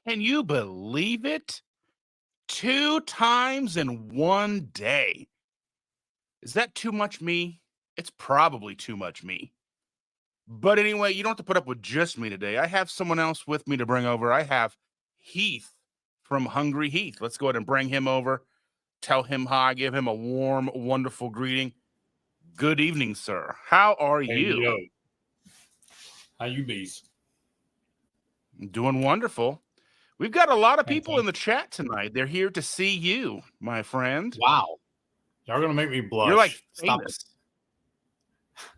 Can you believe it? 2 times in 1 day. Is that too much me? It's probably too much me. But anyway, you don't have to put up with just me today. I have someone else with me to bring over. I have Heath from Hungry Heath. Let's go ahead and bring him over. Tell him hi, give him a warm, wonderful greeting. Good evening, sir. How are Hey, you? yo. How you bees? Doing wonderful. We've got a lot of people Fantastic. in the chat tonight. They're here to see you, my friend. Wow. Y'all gonna make me blush. You're like Stop famous. it.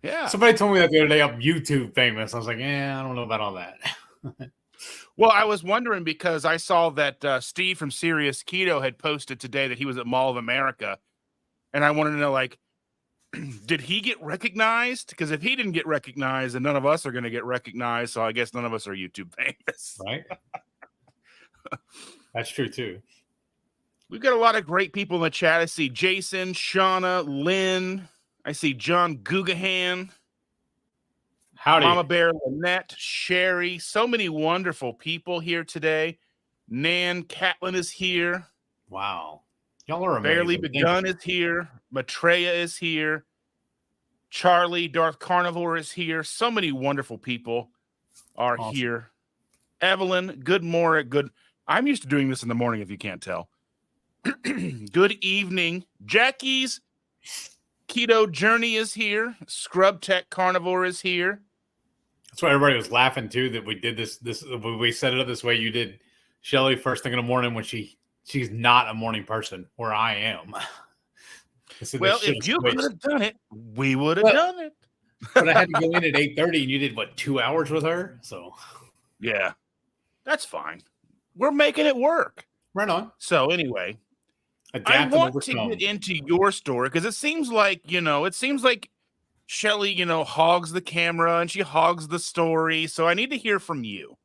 Yeah. Somebody told me that the other day I'm YouTube famous. I was like, I don't know about all that. Well, I was wondering because I saw that Steve from Serious Keto had posted today that he was at Mall of America. And I wanted to know, like, did he get recognized? Because if he didn't get recognized, then none of us are going to get recognized. So I guess none of us are YouTube famous. Right? That's true, too. We've got a lot of great people in the chat. I see Jason, Shauna, Lynn. I see John Gugahan. Howdy. Mama Bear, Lynette, Sherry. So many wonderful people here today. Nan Catlin is here. Wow. Y'all are amazing. Barely Begun is here. Maitreya is here. Charlie, Darth Carnivore is here. So many wonderful people are here. Evelyn, good morning. Good. I'm used to doing this in the morning if you can't tell. Good evening. Jackie's Keto Journey is here. Scrub Tech Carnivore is here. That's why everybody was laughing too that we did this. We set it up this way. You did Shelly first thing in the morning when she's not a morning person, where I am. Well, if you could have done it, we would have done it. But I had to go in at 8:30, and you did what, 2 hours with her? So yeah, that's fine. We're making it work. Right on. So anyway, I want to get into your story because it seems like Shelly, hogs the camera and she hogs the story. So I need to hear from you.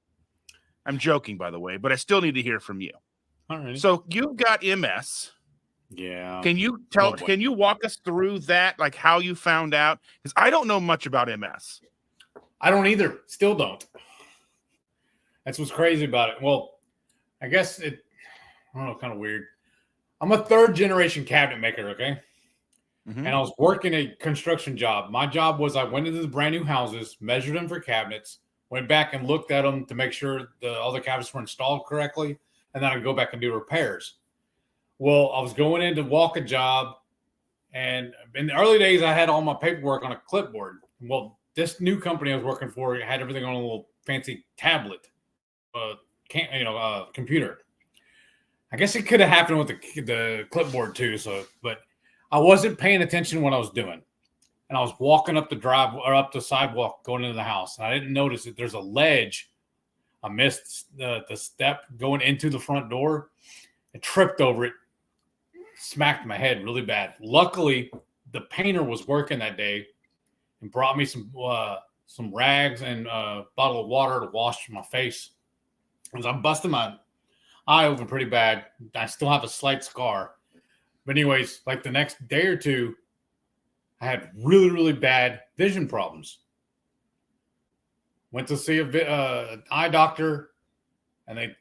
I'm joking, by the way, but I still need to hear from you. All right. So you've got MS. Yeah. Can you walk us through that, like how you found out? Because I don't know much about MS. I don't either. Still don't. That's what's crazy about it. Well, I guess I don't know, kind of weird. I'm a 3rd generation cabinet maker, okay? Mm-hmm. And I was working a construction job. My job was I went into the brand new houses, measured them for cabinets, went back and looked at them to make sure all the cabinets were installed correctly, and then I'd go back and do repairs. Well, I was going in to walk a job, and in the early days, I had all my paperwork on a clipboard. Well, this new company I was working for had everything on a little fancy tablet, computer. I guess it could have happened with the clipboard too. But I wasn't paying attention to what I was doing, and I was walking up the sidewalk going into the house, and I didn't notice that there's a ledge. I missed the step going into the front door. I tripped over it, smacked my head really bad. Luckily, the painter was working that day and brought me some rags and a bottle of water to wash my face. Because I'm busting my eye open pretty bad. I still have a slight scar. But anyways, like the next day or two, I had really, really bad vision problems. Went to see an eye doctor, and they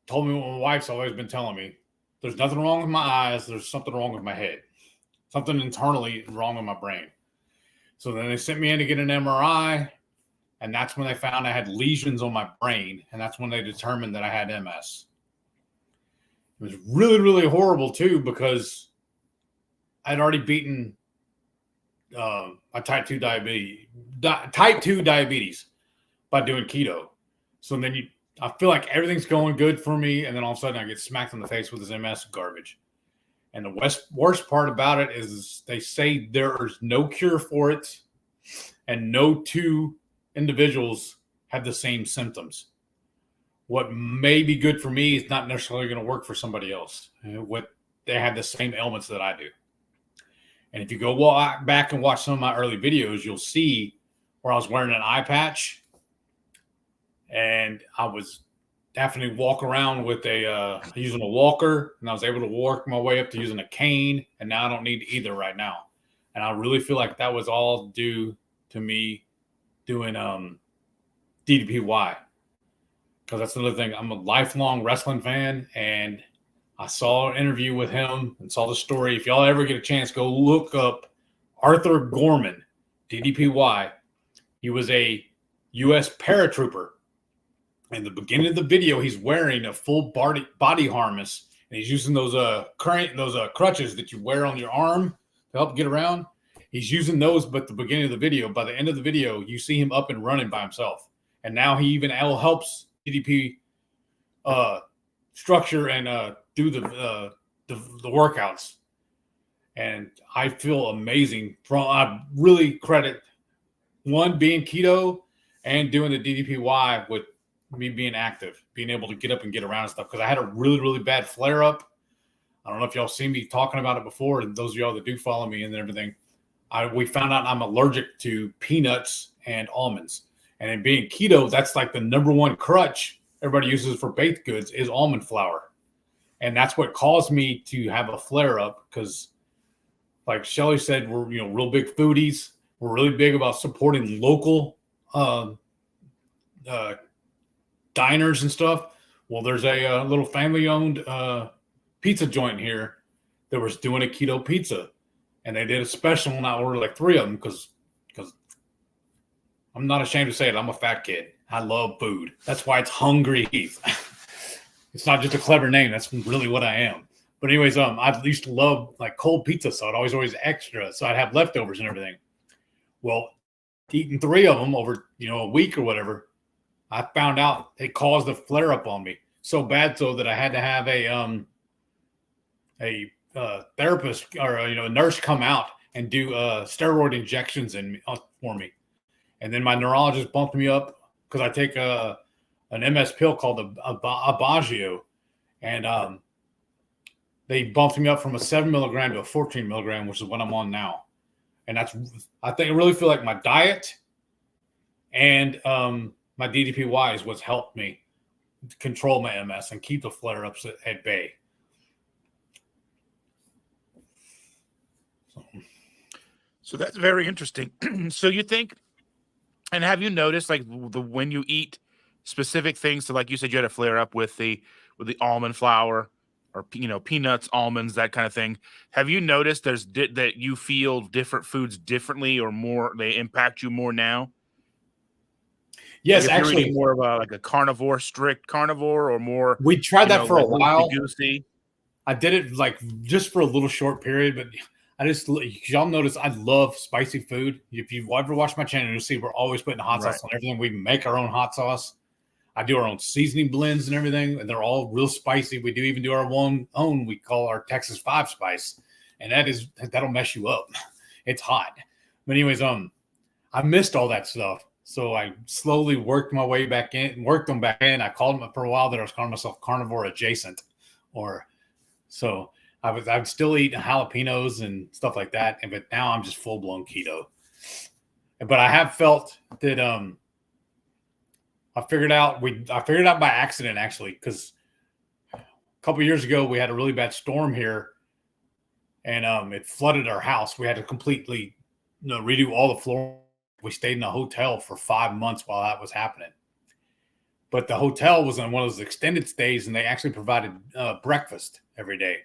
told me what my wife's always been telling me. There's nothing wrong with my eyes. There's something wrong with my head. Something internally wrong with my brain. So then they sent me in to get an MRI, and that's when they found I had lesions on my brain, and that's when they determined that I had MS. It was really, really horrible, too, because I'd already beaten a type 2 diabetes by doing keto. So then I feel like everything's going good for me, and then all of a sudden I get smacked in the face with this MS garbage. And the worst part about it is they say there is no cure for it, and no 2 individuals have the same symptoms. What may be good for me is not necessarily going to work for somebody else. They have the same ailments that I do. And if you go back and watch some of my early videos, you'll see where I was wearing an eye patch, and I was definitely walk around with using a walker, and I was able to work my way up to using a cane, and now I don't need either right now. And I really feel like that was all due to me doing DDPY. because that's another thing. I'm a lifelong wrestling fan, and I saw an interview with him and saw the story. If y'all ever get a chance, go look up Arthur Gorman, DDPY. He was a U.S. paratrooper. In the beginning of the video, he's wearing a full body harness, and he's using those crutches that you wear on your arm to help get around. He's using those, but at the beginning of the video, by the end of the video, you see him up and running by himself. And now he even helps DDP structure and do the workouts. And I feel amazing. I really credit one being keto and doing the DDPY with me being active, being able to get up and get around and stuff. Because I had a really, really bad flare up. I don't know if y'all seen me talking about it before, and those of y'all that do follow me and everything, we found out I'm allergic to peanuts and almonds. And in being keto, that's like the number one crutch everybody uses for baked goods is almond flour. And that's what caused me to have a flare up, because like Shelly said, we're real big foodies. We're really big about supporting local diners and stuff. Well, there's a little family-owned pizza joint here that was doing a keto pizza, and they did a special, and I ordered like 3 of them because I'm not ashamed to say it. I'm a fat kid. I love food. That's why it's Hungry Heath. It's not just a clever name. That's really what I am. But anyways, I used to love like cold pizza, so I'd always extra, so I'd have leftovers and everything. Well, eating 3 of them over a week or whatever, I found out it caused a flare up on me so bad so that I had to have a therapist or a nurse come out and do steroid injections for me. And then my neurologist bumped me up because I take an MS pill called Abagio, and they bumped me up from a 7 milligram to a 14 milligram, which is what I'm on now. And I really feel like my diet and my DDPY is what's helped me control my MS and keep the flare-ups at bay. So that's very interesting. So you think, and have you noticed like when you eat specific things? So like you said, you had a flare up with the almond flour or peanuts, almonds, that kind of thing. Have you noticed that you feel different foods differently or more? They impact you more now. Yes, like if actually, you're eating more of a strict carnivore, or more. We tried that for a while. Goosey. I did it like just for a little short period, but y'all notice I love spicy food. If you've ever watched my channel, you'll see we're always putting hot sauce on everything. We make our own hot sauce. I do our own seasoning blends and everything, and they're all real spicy. We do even do our own. We call our Texas 5 spice, and that'll mess you up. It's hot. But anyways, I missed all that stuff, so I slowly worked them back in. I called them for a while that I was calling myself carnivore adjacent, so I'm still eating jalapenos and stuff like that, but now I'm just full blown keto. But I have felt that I figured out by accident, actually, because a couple of years ago we had a really bad storm here, and it flooded our house. We had to completely redo all the floor. We stayed in a hotel for 5 months while that was happening. But the hotel was on one of those extended stays, and they actually provided breakfast every day.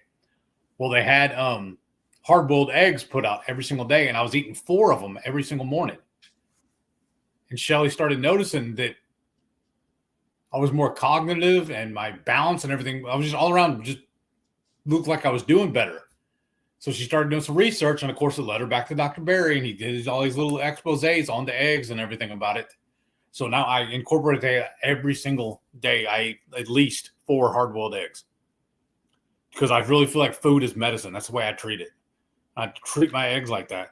Well, they had hard-boiled eggs put out every single day, and I was eating 4 of them every single morning. And Shelly started noticing that I was more cognitive, and my balance and everything, I was just all around, just looked like I was doing better. So she started doing some research, and of course it led her back to Dr. Barry, and he did all these little exposés on the eggs and everything about it. So now I incorporate that every single day. I eat at least 4 hard-boiled eggs because I really feel like food is medicine. That's the way I treat it. I treat my eggs like that.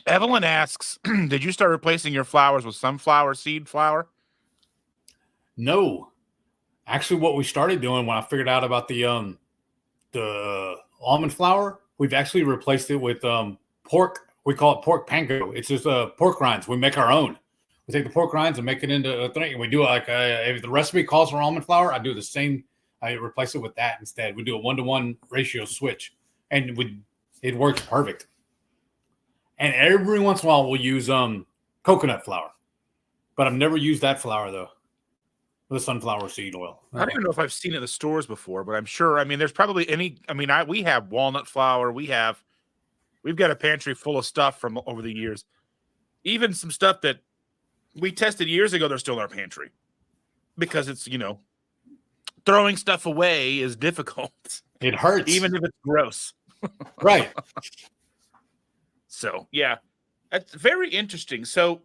Evelyn asks, did you start replacing your flours with sunflower seed flour? No. Actually, what we started doing when I figured out about the almond flour, we've actually replaced it with pork. We call it pork panko. It's just pork rinds. We make our own. We take the pork rinds and make it into a thing. And we do it like if the recipe calls for almond flour, I do the same. I replace it with that instead. We do a 1-to-1 ratio switch, and it works perfect. And every once in a while, we'll use coconut flour, but I've never used that flour though. The sunflower seed oil. I don't even know if I've seen it in the stores before, but I'm sure. I mean, there's probably we have walnut flour. We've got a pantry full of stuff from over the years. Even some stuff that we tested years ago, they're still in our pantry because it's, throwing stuff away is difficult. It hurts. Even if it's gross. Right. So, yeah, that's very interesting. So,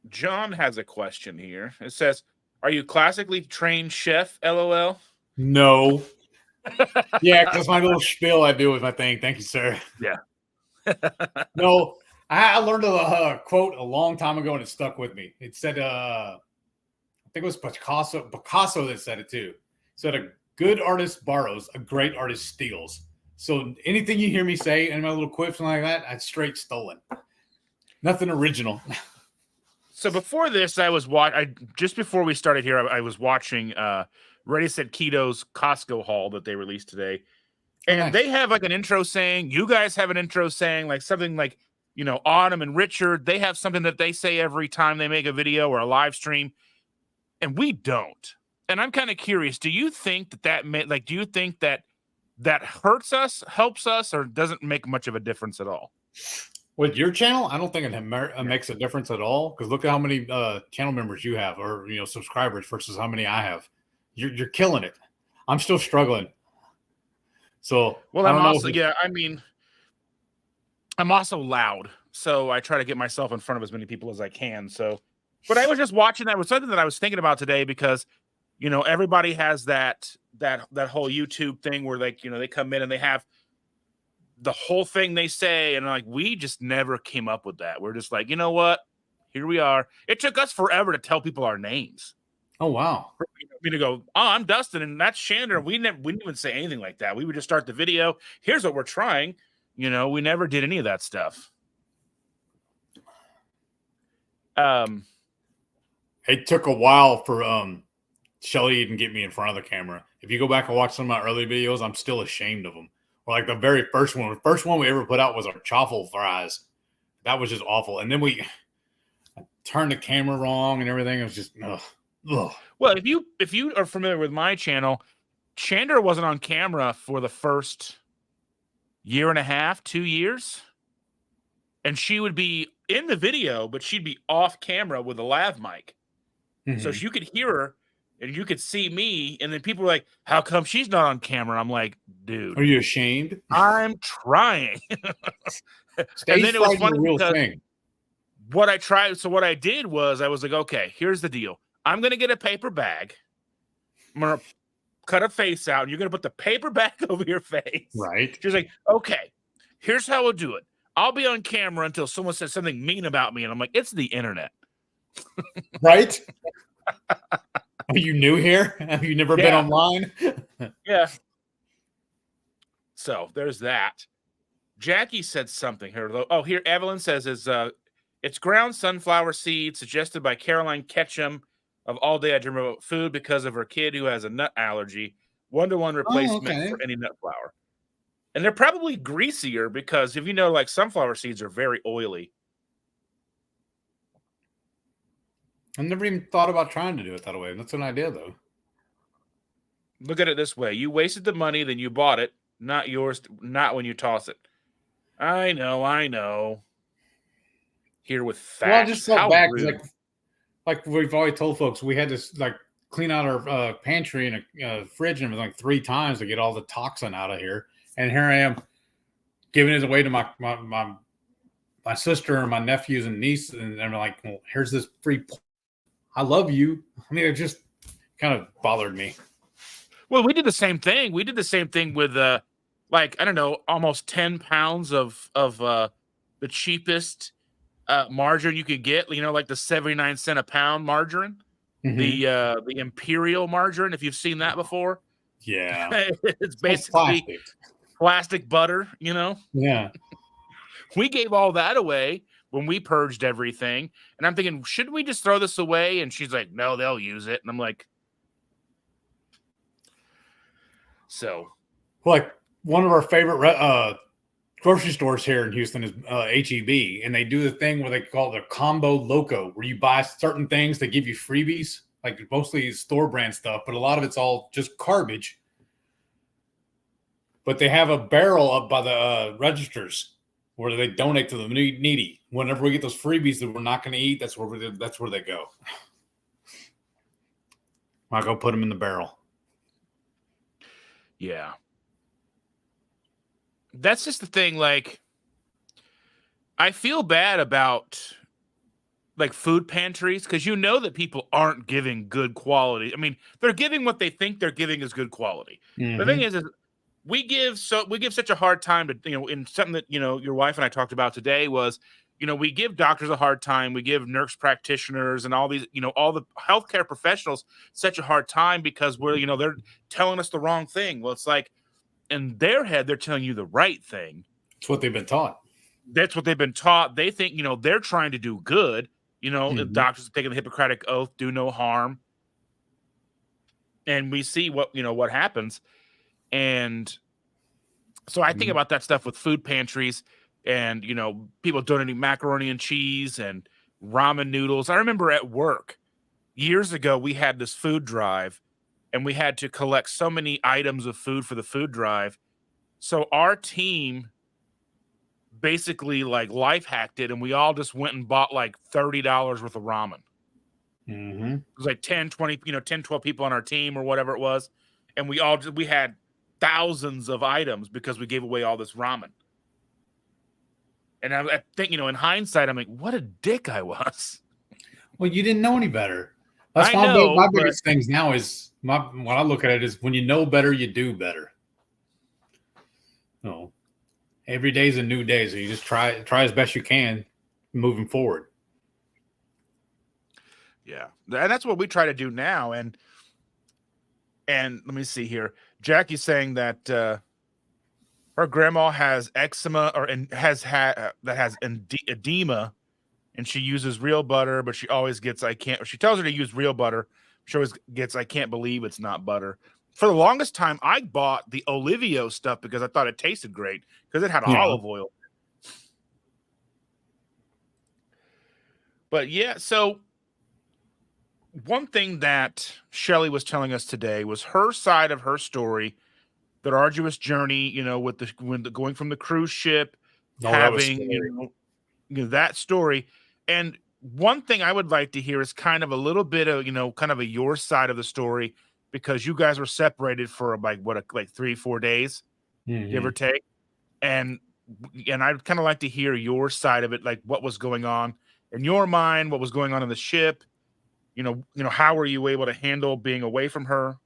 John has a question here. It says, "Are you classically trained chef, LOL?" No. Yeah, that's my little spiel I do with my thing. Thank you, sir. Yeah. No, I learned a quote a long time ago, and it stuck with me. It said, I think it was Picasso that said it too. It said, "A good artist borrows, a great artist steals." So anything you hear me say in my little quips and like that, it's straight stolen. Nothing original. So before this, just before we started here, I was watching Ready Set Keto's Costco haul that they released today. And nice. They have like an intro saying, you guys have an intro saying like something like, Autumn and Richard, they have something that they say every time they make a video or a live stream. And we don't. And I'm kind of curious, do you think do you think that hurts us, helps us, or doesn't make much of a difference at all? With your channel, I don't think it makes a difference at all. Because look at how many channel members you have, or subscribers versus how many I have. You're killing it. I'm still struggling. So I'm also loud, so I try to get myself in front of as many people as I can. So, but I was just watching that. It was something that I was thinking about today because, everybody has that whole YouTube thing where they come in and they have the whole thing they say, and like we just never came up with that. We're just like, you know what? Here we are. It took us forever to tell people our names. Oh wow! For me to go, oh, I'm Dustin, and that's Chandler. We didn't even say anything like that. We would just start the video. Here's what we're trying. We never did any of that stuff. It took a while for Shelly to even get me in front of the camera. If you go back and watch some of my early videos, I'm still ashamed of them. Like the very first one. The first one we ever put out was our chaffle fries. That was just awful. And then I turned the camera wrong and everything. It was just ugh. Well, if you are familiar with my channel, Chandler wasn't on camera for the first year and a half, 2 years. And she would be in the video, but she'd be off camera with a lav mic. Mm-hmm. So you could hear her and you could see me, and then people were like, "How come she's not on camera?" I'm like, "Dude, are you ashamed?" I'm trying. And then it was funny because what I did was I was like, "Okay, here's the deal. I'm gonna get a paper bag. I'm gonna cut a face out, and you're gonna put the paper bag over your face." Right. She's like, "Okay, here's how we'll do it. I'll be on camera until someone says something mean about me," and I'm like, "It's the internet." Right. Are you new here? Have you never been online? Yeah. So there's that. Jackie said something here. Oh, here Evelyn says it's ground sunflower seed suggested by Caroline Ketchum of All Day I Dream About Food because of her kid who has a nut allergy. 1-to-1 replacement for any nut flour. And they're probably greasier because if like sunflower seeds are very oily. I never even thought about trying to do it that way. That's an idea, though. Look at it this way. You wasted the money, then you bought it. Not yours, not when you toss it. I know. Here with facts. Well, I just felt bad. Like we've always told folks, we had to clean out our pantry and a fridge and everything 3 times to get all the toxin out of here. And here I am giving it away to my sister and my nephews and niece. And I'm like, well, here's this free. I love you. I mean, it just kind of bothered me. Well, we did the same thing. We did the same thing with almost 10 pounds of the cheapest margarine you could get. Like the 79 cent a pound margarine, the Imperial margarine. If you've seen that before, yeah, it's basically plastic butter. Yeah. We gave all that away when we purged everything. And I'm thinking, shouldn't we just throw this away? And she's like, no, they'll use it. And I'm like, so. Like one of our favorite grocery stores here in Houston is HEB. And they do the thing where they call it a combo loco, where you buy certain things, they give you freebies. like mostly store brand stuff, but a lot of it's all just garbage. But they have a barrel up by the registers where they donate to the needy. Whenever we get those freebies that we're not going to eat, that's where they go. I go put them in the barrel. Yeah. That's just the thing. Like, I feel bad about like food pantries because you know that people aren't giving good quality. I mean, they're giving what they think they're giving is good quality. The thing is we give such a hard time to, in something that, your wife and I talked about today was, we give doctors a hard time, we give nurse practitioners and all these, all the healthcare professionals such a hard time because they're telling us the wrong thing. Well, it's like in their head they're telling you the right thing. It's what they've been taught. That's what they've been taught. They think, they're trying to do good. Doctors are taking the Hippocratic Oath, do no harm. And we see what happens. And so I think about that stuff with food pantries and, people donating macaroni and cheese and ramen noodles. I remember at work years ago, we had this food drive and we had to collect so many items of food for the food drive. So our team basically like life hacked it and we all just went and bought like $30 worth of ramen. It was like 10, 20, 10, 12 people on our team or whatever it was. And we had thousands of items because we gave away all this ramen. And I think, in hindsight, I'm like, what a dick I was. Well, you didn't know any better. That's my biggest things now is when I look at it is when you know better, you do better. No, every day is a new day, so you just try as best you can moving forward. Yeah, and that's what we try to do now. And let me see here. Jackie's saying that her grandma has eczema has edema, and she uses real butter, but she always gets she tells her to use real butter. She always gets I can't believe it's not butter. For the longest time, I bought the Olivio stuff because I thought it tasted great because it had olive oil. But yeah, so one thing that Shelly was telling us today was her side of her story, that arduous journey, with going from the cruise ship, having that story. And one thing I would like to hear is kind of a little bit of, kind of your side of the story, because you guys were separated for like 3-4 days, give or take. And I'd kind of like to hear your side of it, like what was going on in your mind, what was going on in the ship. How were you able to handle being away from her?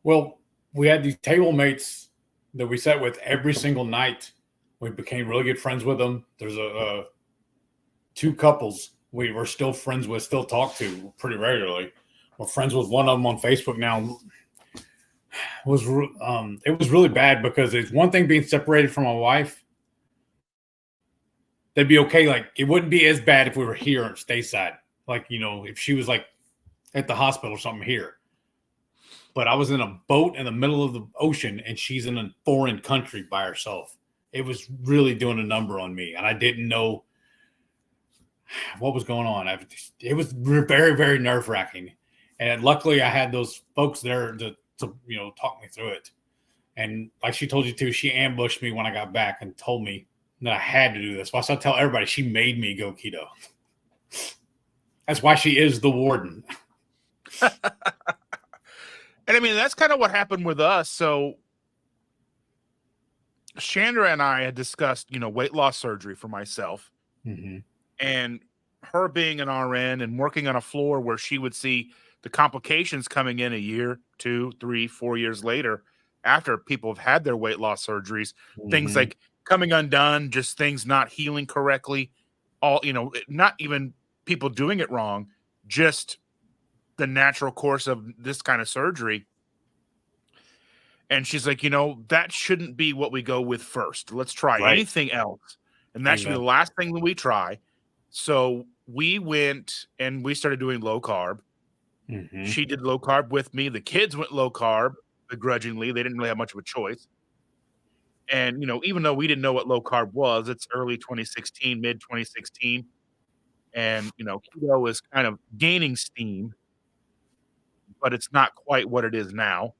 Well, we had these table mates that we sat with every single night. We became really good friends with them. There's two couples we were still friends with, still talk to pretty regularly. We're friends with one of them on Facebook now. It was really bad because it's one thing being separated from my wife. They'd be okay. Like it wouldn't be as bad if we were here on stateside. Like, if she was like at the hospital or something here. But I was in a boat in the middle of the ocean and she's in a foreign country by herself. It was really doing a number on me. And I didn't know what was going on. It was very, very nerve wracking. And luckily I had those folks there to talk me through it. And like she told you too, she ambushed me when I got back and told me that I had to do this. So I tell everybody she made me go keto. That's why she is the warden. And I mean, that's kind of what happened with us. So Chandra and I had discussed, weight loss surgery for myself. And her being an RN and working on a floor where she would see the complications coming in a year, 2, 3, 4 years later, after people have had their weight loss surgeries, things like coming undone, just things not healing correctly, not even people doing it wrong, just the natural course of this kind of surgery. And she's like, that shouldn't be what we go with first. Let's try anything else. And that should be the last thing that we try. So we went and we started doing low carb. She did low carb with me. The kids went low carb begrudgingly. They didn't really have much of a choice. And, even though we didn't know what low carb was, it's early 2016, mid 2016. And, keto is kind of gaining steam, but it's not quite what it is now.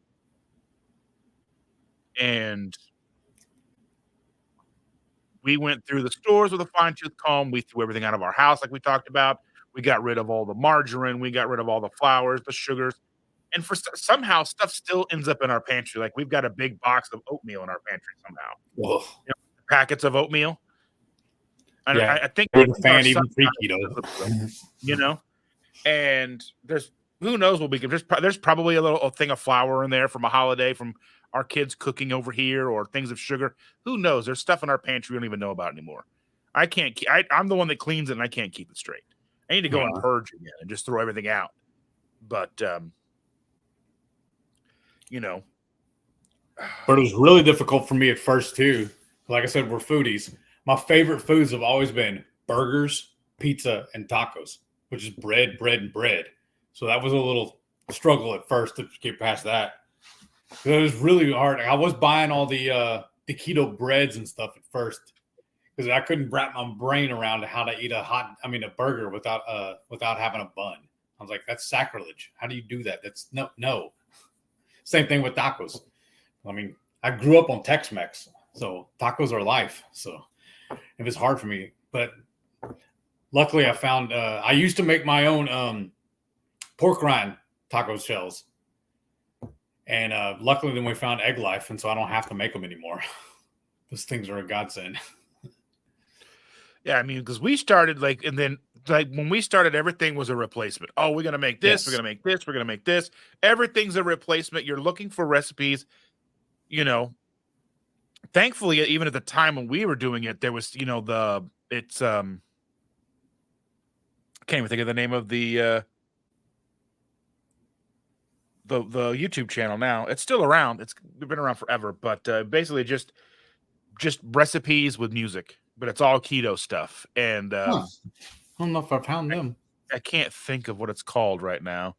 And we went through the stores with a fine tooth comb. We threw everything out of our house, like we talked about. We got rid of all the margarine. We got rid of all the flours, the sugars. And somehow stuff still ends up in our pantry. Like we've got a big box of oatmeal in our pantry somehow. Ugh. Packets of oatmeal. And Yeah, I think you're the our fan son even pre-keto. and who knows what we can. There's probably a thing of flour in there from a holiday from our kids cooking over here, or things of sugar. Who knows? There's stuff in our pantry we don't even know about anymore. I can't. I'm the one that cleans it, and I can't keep it straight. I need to go and purge again and just throw everything out. But But it was really difficult for me at first too. Like I said, we're foodies. My favorite foods have always been burgers, pizza, and tacos, which is bread, and bread. So that was a little struggle at first to get past that. It was really hard. I was buying all the keto breads and stuff at first because I couldn't wrap my brain around how to eat a burger without having a bun. I was like, that's sacrilege. How do you do that? That's no. Same thing with tacos. I mean, I grew up on Tex-Mex, so tacos are life. So it was hard for me, but luckily I found I used to make my own pork rind taco shells, and luckily then we found Egg Life, and so I don't have to make them anymore. Those things are a godsend. Yeah, I mean, because we started when we started, everything was a replacement. Oh, we're gonna make this. Yes. We're gonna make this. We're gonna make this. Everything's a replacement. You're looking for recipes. Thankfully, even at the time when we were doing it, there was, I can't even think of the name of the YouTube channel now. It's still around. It's been around forever, but basically just recipes with music, but it's all keto stuff. And I don't know if I found them. I can't think of what it's called right now.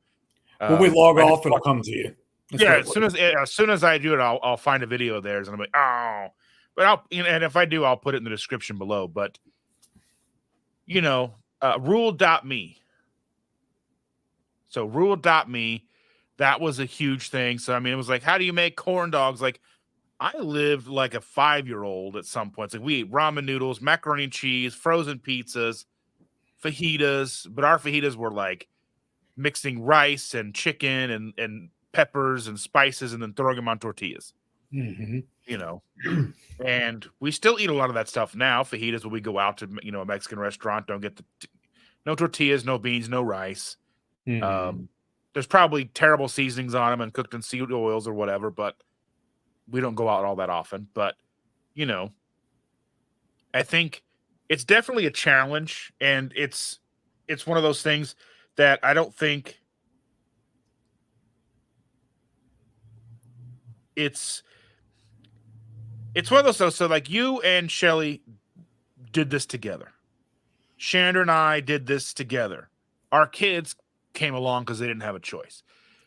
When we log off, it'll come to you. That's as soon as I do it, I'll find a video of theirs, and I'm like, oh. But and if I do, I'll put it in the description below. But rule.me. So rule.me, that was a huge thing. So I mean, it was like, how do you make corn dogs? Like, I lived like a 5-year-old at some points. Like, we ate ramen noodles, macaroni and cheese, frozen pizzas, fajitas, but our fajitas were like mixing rice and chicken and peppers and spices and then throwing them on tortillas. Mm-hmm. And we still eat a lot of that stuff now. Fajitas, when we go out to a Mexican restaurant, don't get no tortillas, no beans, no rice. Mm-hmm. There's probably terrible seasonings on them and cooked in seed oils or whatever, but we don't go out all that often. But I think it's definitely a challenge, and it's one of those things that I don't think it's one of those. So like, you and Shelly did this together. Shander and I did this together. Our kids came along because they didn't have a choice.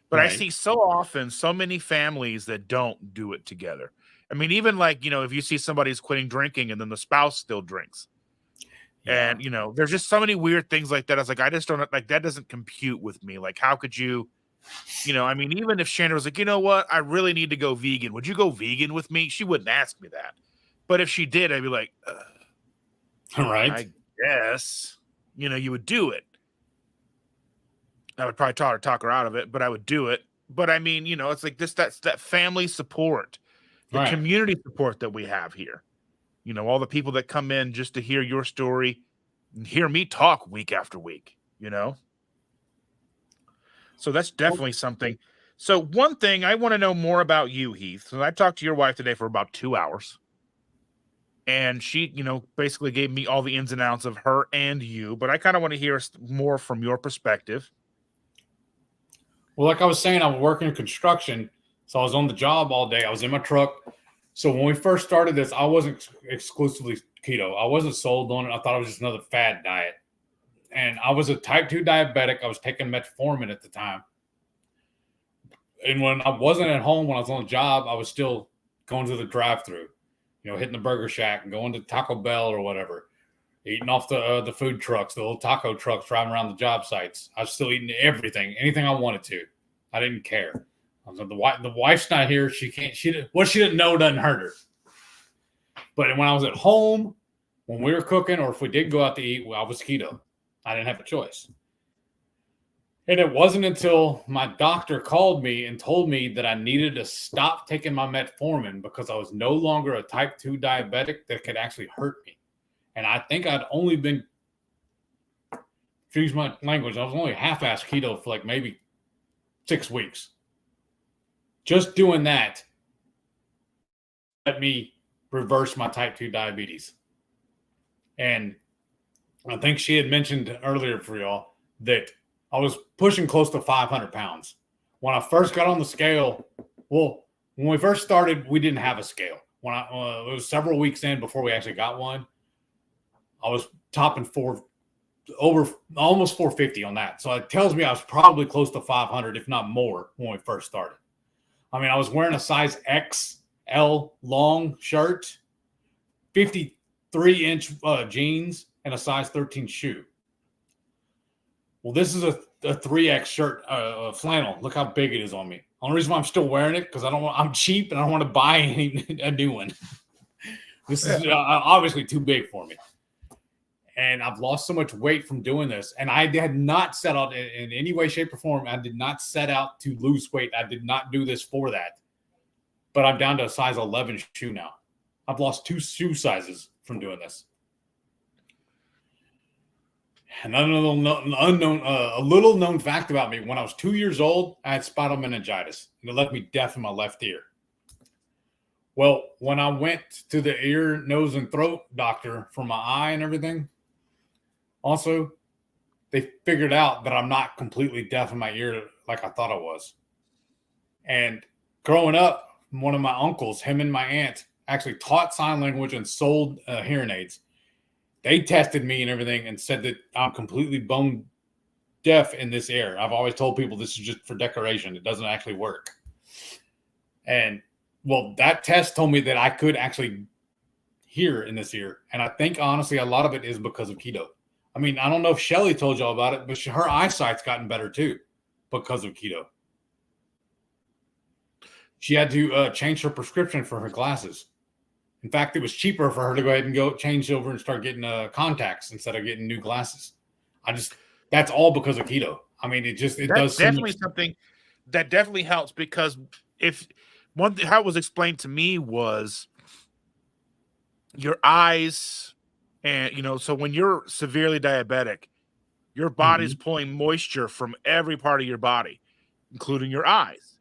But right. I see so often so many families that don't do it together. I mean, even like, if you see somebody's quitting drinking and then the spouse still drinks. Yeah. And, there's just so many weird things like that. I was like, I just don't, like, that doesn't compute with me. Like, how could you, I mean, even if Shander was like, you know what, I really need to go vegan. Would you go vegan with me? She wouldn't ask me that. But if she did, I'd be like, all right, I guess, you would do it. I would probably talk her out of it, but I would do it. But I mean, it's like that's that family support, the community support that we have here. All the people that come in just to hear your story and hear me talk week after week, So that's definitely something. So one thing I want to know more about you, Heath. So I talked to your wife today for about 2 hours. And she, basically gave me all the ins and outs of her and you. But I kind of want to hear more from your perspective. Well, like I was saying, I'm working in construction. So I was on the job all day. I was in my truck. So when we first started this, I wasn't exclusively keto. I wasn't sold on it. I thought it was just another fad diet. And I was a type 2 diabetic. I was taking metformin at the time. And when I wasn't at home, when I was on the job, I was still going to the drive-thru, hitting the Burger Shack and going to Taco Bell or whatever. eating off the food trucks, the little taco trucks driving around the job sites. I was still eating everything, anything I wanted to. I didn't care. The wife's not here. She can't. What she didn't know doesn't hurt her. But when I was at home, when we were cooking, or if we did go out to eat, I was keto. I didn't have a choice. And it wasn't until my doctor called me and told me that I needed to stop taking my metformin because I was no longer a type 2 diabetic that could actually hurt me. And I think I'd only been, excuse my language, I was only half-ass keto for like maybe 6 weeks. Just doing that let me reverse my type 2 diabetes. And I think she had mentioned earlier for y'all that I was pushing close to 500 pounds. When I first got on the scale, well, when we first started, we didn't have a scale. When it was several weeks in before we actually got one, I was topping over almost 450 on that. So it tells me I was probably close to 500, if not more, when we first started. I mean, I was wearing a size XL long shirt, 53-inch jeans, and a size 13 shoe. Well, this is a 3X shirt, flannel. Look how big it is on me. Only reason why I'm still wearing it because I'm cheap and I don't want to buy a new one. This is obviously too big for me. And I've lost so much weight from doing this. And I had not set out in any way, shape, or form. I did not set out to lose weight. I did not do this for that. But I'm down to a size 11 shoe now. I've lost 2 shoe sizes from doing this. And a little known fact about me: when I was 2 years old, I had spinal meningitis, and it left me deaf in my left ear. Well, when I went to the ear, nose, and throat doctor for my eye and everything, also, they figured out that I'm not completely deaf in my ear like I thought I was. And growing up, one of my uncles, him and my aunt, actually taught sign language and sold hearing aids. They tested me and everything and said that I'm completely bone deaf in this ear. I've always told people this is just for decoration. It doesn't actually work. And, well, that test told me that I could actually hear in this ear. And I think, honestly, a lot of it is because of keto. I mean, I don't know if Shelly told y'all about it, but her eyesight's gotten better, too, because of keto. She had to change her prescription for her glasses. In fact, it was cheaper for her to go ahead and go change over and start getting contacts instead of getting new glasses. That's all because of keto. I mean, it does definitely something that definitely helps, because how it was explained to me was your eyes, and so when you're severely diabetic, your body's pulling moisture from every part of your body, including your eyes.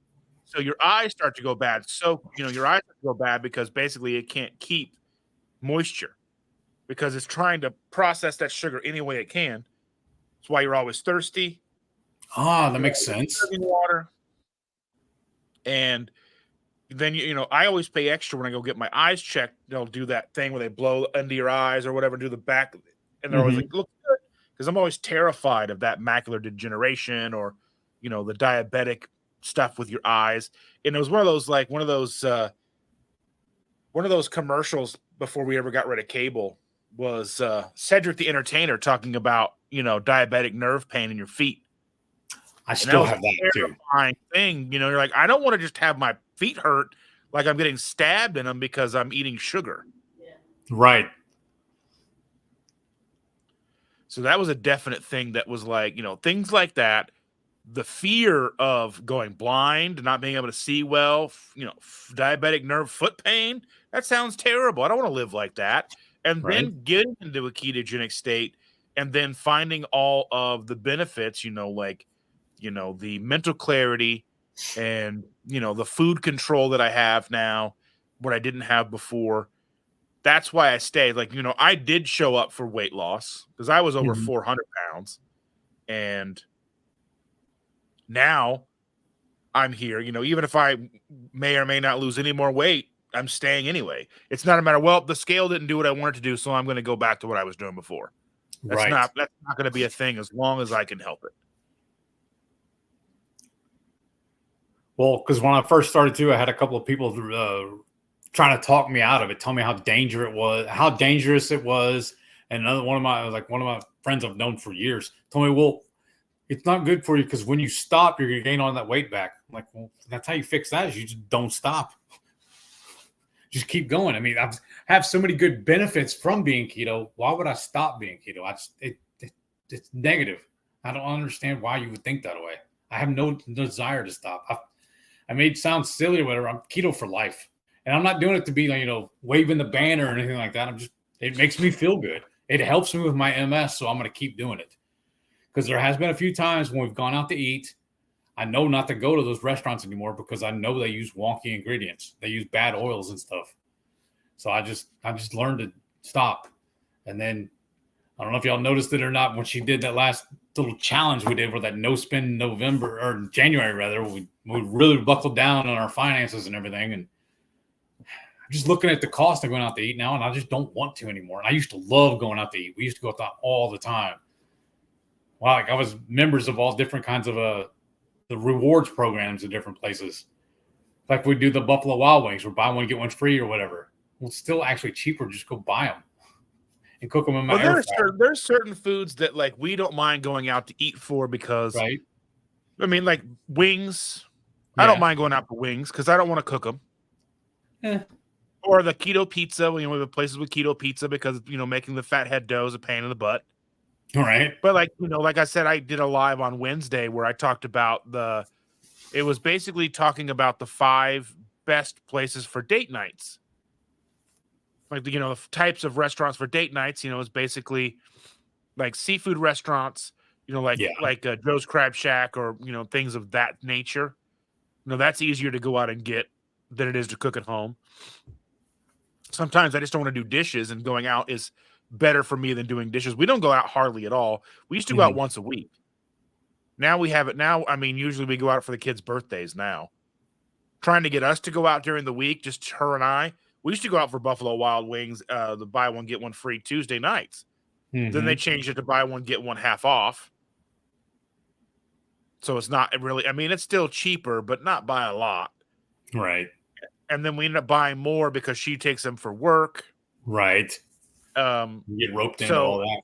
So your eyes start to go bad. So, your eyes go bad because basically it can't keep moisture because it's trying to process that sugar any way it can. That's why you're always thirsty. That makes sense. Water. And then, I always pay extra when I go get my eyes checked. They'll do that thing where they blow into your eyes or whatever, do the back. And they're always like, look good. Because I'm always terrified of that macular degeneration or, the diabetic stuff with your eyes. And it was one of those commercials before we ever got rid of cable was Cedric the Entertainer talking about diabetic nerve pain in your feet. I still have that too. Thing, you're like, I don't want to just have my feet hurt like I'm getting stabbed in them because I'm eating sugar. Yeah. Right. So that was a definite thing that was like, things like that. The fear of going blind, not being able to see well, diabetic nerve foot pain, that sounds terrible. I don't want to live like that. And then getting into a ketogenic state and then finding all of the benefits, the mental clarity and, the food control that I have now, what I didn't have before. That's why I stayed. Like, I did show up for weight loss because I was over 400 pounds. And now I'm here, even if I may or may not lose any more weight, I'm staying anyway. It's not a matter, well, the scale didn't do what I wanted to do, so I'm going to go back to what I was doing before. That's not going to be a thing as long as I can help it. Well, because when I first started too, I had a couple of people trying to talk me out of it, tell me how dangerous it was, And another one of my friends I've known for years told me, well, it's not good for you because when you stop, you're gonna gain all that weight back. I'm like, well, that's how you fix that. Is you just don't stop. Just keep going. I mean, I have so many good benefits from being keto. Why would I stop being keto? It's negative. I don't understand why you would think that way. I have no desire to stop. I may sound silly or whatever. I'm keto for life, and I'm not doing it to be like, waving the banner or anything like that. It makes me feel good. It helps me with my MS, so I'm going to keep doing it. Because there has been a few times when we've gone out to eat. I know not to go to those restaurants anymore because I know they use wonky ingredients. They use bad oils and stuff. So I just learned to stop. And then I don't know if y'all noticed it or not, when she did that last little challenge we did with that no spend November or January rather, we really buckled down on our finances and everything. And I'm just looking at the cost of going out to eat now, and I just don't want to anymore. And I used to love going out to eat. We used to go out all the time. Wow, like I was members of all different kinds of the rewards programs in different places. Like we do the Buffalo Wild Wings, where buy one get one free or whatever. Well, it's still actually cheaper. Just go buy them and cook them in my air fryer. There's certain foods that like we don't mind going out to eat for because, right? I mean, like wings. Yeah. I don't mind going out for wings because I don't want to cook them. Or the keto pizza. We have places with keto pizza because making the fathead dough is a pain in the butt. All right. But like I said, I did a live on Wednesday where I talked about it was basically talking about the 5 best places for date nights. Like, the types of restaurants for date nights, is basically like seafood restaurants, like Joe's Crab Shack or, things of that nature. That's easier to go out and get than it is to cook at home. Sometimes I just don't want to do dishes, and going out is better for me than doing dishes. We don't go out hardly at all. We used to go out once a week. Now we have it now. I mean, usually we go out for the kids' birthdays now. Trying to get us to go out during the week, just her and I. We used to go out for Buffalo Wild Wings, the buy one, get one free Tuesday nights. Then they changed it to buy one, get one half off. So it's not really, I mean, it's still cheaper, but not by a lot. Right. And then we end up buying more because she takes them for work. Right. You get roped into all that.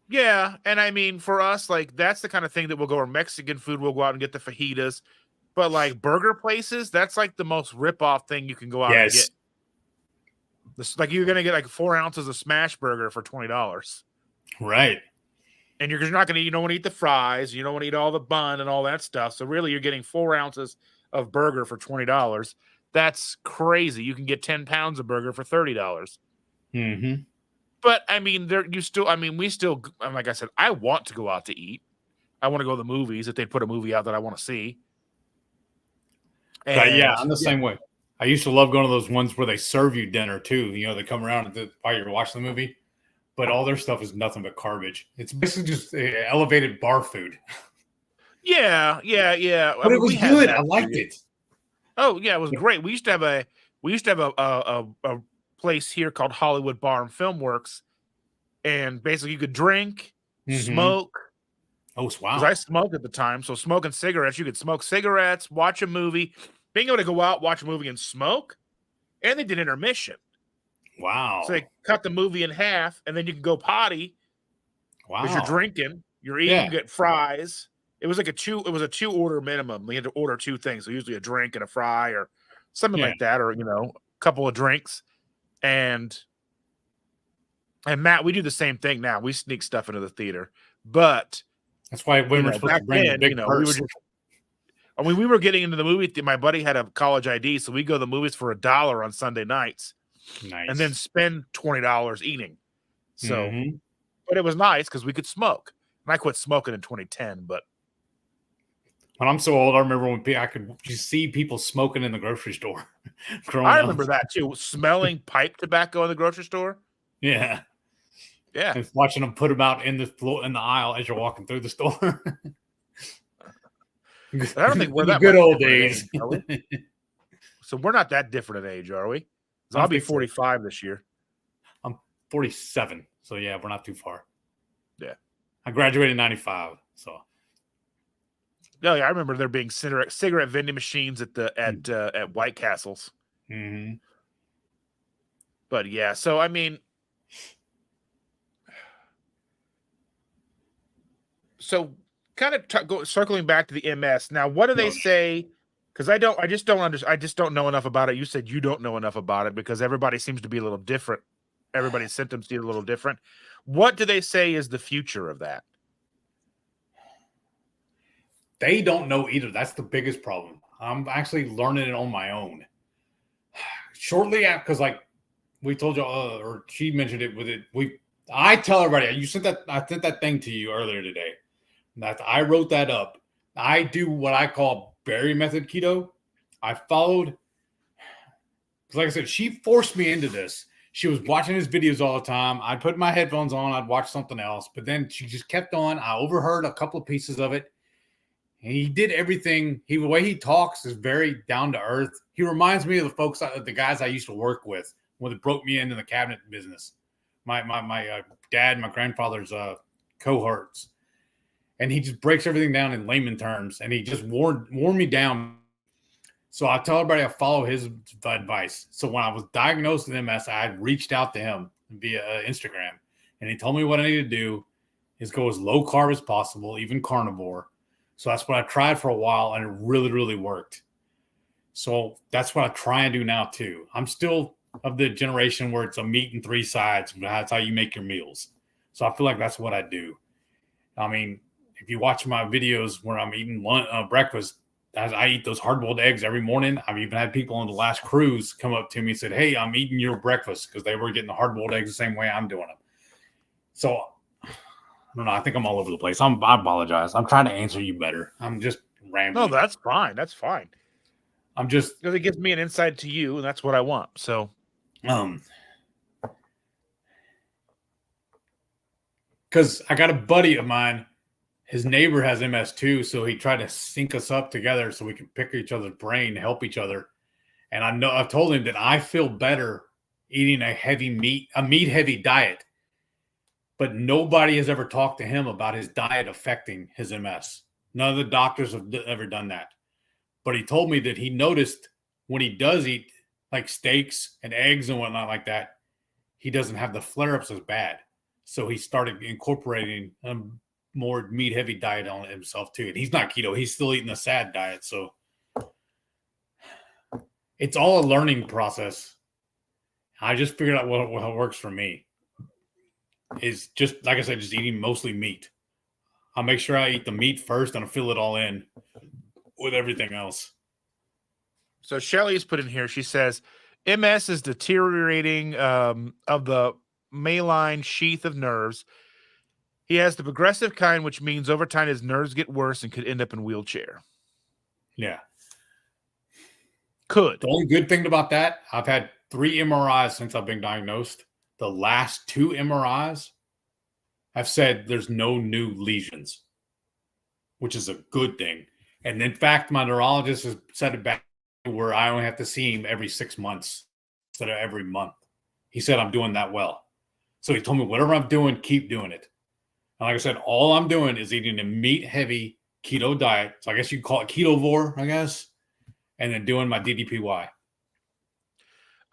Yeah. And I mean, for us, like, that's the kind of thing that we'll go, or Mexican food, we'll go out and get the fajitas. But like burger places, that's like the most rip-off thing you can go out and get. Like you're going to get like 4 ounces of smash burger for $20. Right. And you're not going to, you don't want to eat the fries. You don't want to eat all the bun and all that stuff. So really you're getting 4 ounces of burger for $20. That's crazy. You can get 10 pounds of burger for $30. But I mean, we still, like I said, I want to go out to eat. I want to go to the movies if they put a movie out that I want to see. And, I'm the same way. I used to love going to those ones where they serve you dinner too. They come around while you're watching the movie, but all their stuff is nothing but garbage. It's basically just elevated bar food. Yeah. But it was good. I liked it. Oh yeah, it was great. We used to have a place here called Hollywood Bar and Film Works, and basically you could drink, smoke. Oh wow! Because I smoked at the time, so smoking cigarettes, you could smoke cigarettes, watch a movie, being able to go out, watch a movie, and smoke, and they did intermission. Wow! So they cut the movie in half, and then you can go potty. Wow! Because you're drinking, you're eating, you get fries. It was like a 2 order minimum. We had to order 2 things. So usually a drink and a fry or something like that, or a couple of drinks. And Matt, we do the same thing now. We sneak stuff into the theater. But that's why women are supposed to bring a big purse. We were getting into the movie. My buddy had a college ID, so we go to the movies for $1 on Sunday nights. Nice. And then spend $20 eating. So but it was nice because we could smoke. And I quit smoking in 2010, but when I'm so old, I remember when I could just see people smoking in the grocery store. I remember that too. Smelling pipe tobacco in the grocery store. Yeah. And watching them put them out in the aisle as you're walking through the store. I don't think we're that good old days. So we're not that different in age, are we? I'll be 45 this year. I'm 47. So yeah, we're not too far. Yeah. I graduated in 95. So no, yeah, I remember there being cigarette vending machines at White Castles. Mm-hmm. But yeah, so I mean, So kind of circling back to the MS. Now, what do they No, say? Because I just don't understand. I just don't know enough about it. You said you don't know enough about it because everybody seems to be a little different. Everybody's symptoms seem a little different. What do they say is the future of that? they don't know either. That's the biggest problem. I'm actually learning it on my own. Shortly after, because like we told you, or she mentioned it with it. I tell everybody, I sent that thing to you earlier today. That I wrote that up. I do what I call berry method keto. I followed, because like I said, she forced me into this. She was watching his videos all the time. I'd put my headphones on, I'd watch something else, but then she just kept on. I overheard a couple of pieces of it. And he did everything. The way he talks is very down to earth. He reminds me of the guys I used to work with when it broke me into the cabinet business. My dad, my grandfather's cohorts, and he just breaks everything down in layman terms. And he just wore me down. So I tell everybody I follow his advice. So when I was diagnosed with MS, I had reached out to him via Instagram, and he told me what I needed to do is go as low carb as possible, even carnivore. So that's what I tried for a while, and it really, really worked. So that's what I try and do now too. I'm still of the generation where it's a meat and three sides. That's how you make your meals. So I feel like that's what I do. I mean, if you watch my videos where I'm eating breakfast, I eat those hard-boiled eggs every morning. I've even had people on the last cruise come up to me and said, "Hey, I'm eating your breakfast," because they were getting the hard-boiled eggs the same way I'm doing them. So I don't know. I think I'm all over the place. I apologize. I'm trying to answer you better. I'm just No, rambling. that's fine. That's fine. I'm just Because it gives me an insight to you, and that's what I want. So, because I got a buddy of mine. His neighbor has MS too, so he tried to sync us up together so we can pick each other's brain, help each other. And I've told him that I feel better eating a meat heavy diet, but nobody has ever talked to him about his diet affecting his MS. None of the doctors have ever done that. But he told me that he noticed when he does eat like steaks and eggs and whatnot like that, he doesn't have the flare ups as bad. So he started incorporating a more meat heavy diet on himself too. And he's not keto, he's still eating a sad diet. So it's all a learning process. I just figured out what works for me is just, like I said, just eating mostly meat. I'll make sure I eat the meat first and I fill it all in with everything else. so Shelly's put in here. She says, MS is deteriorating of the maline sheath of nerves. He has the progressive kind, which means over time his nerves get worse and could end up in wheelchair. Yeah. Could. The only good thing about that, I've had 3 MRIs since I've been diagnosed. The last 2 MRIs have said there's no new lesions, which is a good thing. And in fact, my neurologist has set it back where I only have to see him every 6 months instead of every month. He said I'm doing that well. So he told me whatever I'm doing, keep doing it. And like I said, all I'm doing is eating a meat-heavy keto diet. So I guess you'd call it ketovore, I guess. And then doing my DDPY.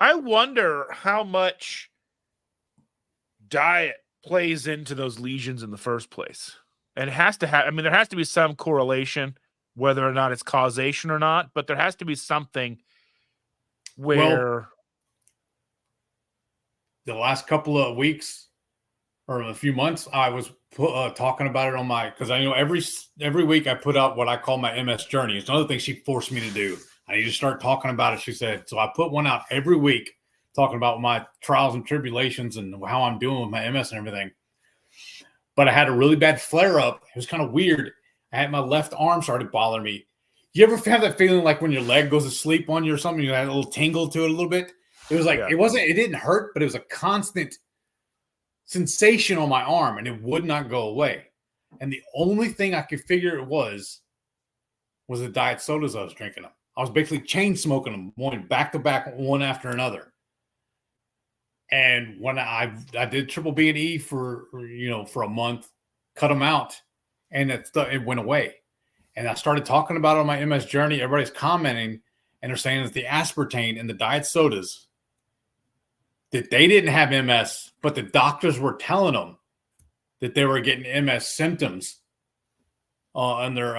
I wonder how much diet plays into those lesions in the first place. And it has to have, I mean, there has to be some correlation, whether or not it's causation or not, but there has to be something where the last couple of weeks or a few months, I was talking about it on my, because I know every week I put out what I call my MS journey. It's another thing she forced me to do. I need to start talking about it, she said. So I put one out every week talking about my trials and tribulations and how I'm doing with my MS and everything. But I had a really bad flare up. It was kind of weird. I had my left arm started bothering me. You ever have that feeling like when your leg goes to sleep on you or something, you had a little tingle to it a little bit? It was like, it didn't hurt, but it was a constant sensation on my arm and it would not go away. And the only thing I could figure it was the diet sodas I was drinking them. I was basically chain smoking them, going back to back, one after another. And when I did triple B and E for a month, cut them out, and it went away. And I started talking about it on my MS journey. Everybody's commenting, and they're saying that the aspartame in the diet sodas, that they didn't have MS, but the doctors were telling them that they were getting MS symptoms on their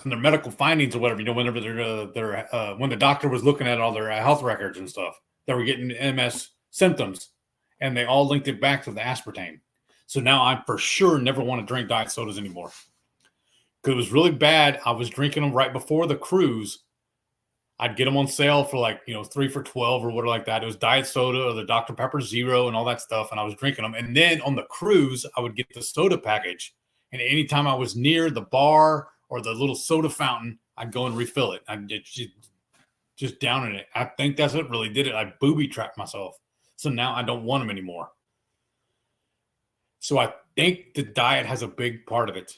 medical findings or whatever. Whenever when the doctor was looking at all their health records and stuff, they were getting MS symptoms, and they all linked it back to the aspartame. So now I for sure never want to drink diet sodas anymore because it was really bad. I was drinking them right before the cruise. I'd get them on sale for like 3 for $12 or whatever like that. It was diet soda or the Dr. Pepper Zero and all that stuff, and I was drinking them. And then on the cruise, I would get the soda package, and anytime I was near the bar or the little soda fountain, I'd go and refill it. I'd just down in it. I think that's what really did it. I booby trapped myself. So now I don't want them anymore. So I think the diet has a big part of it.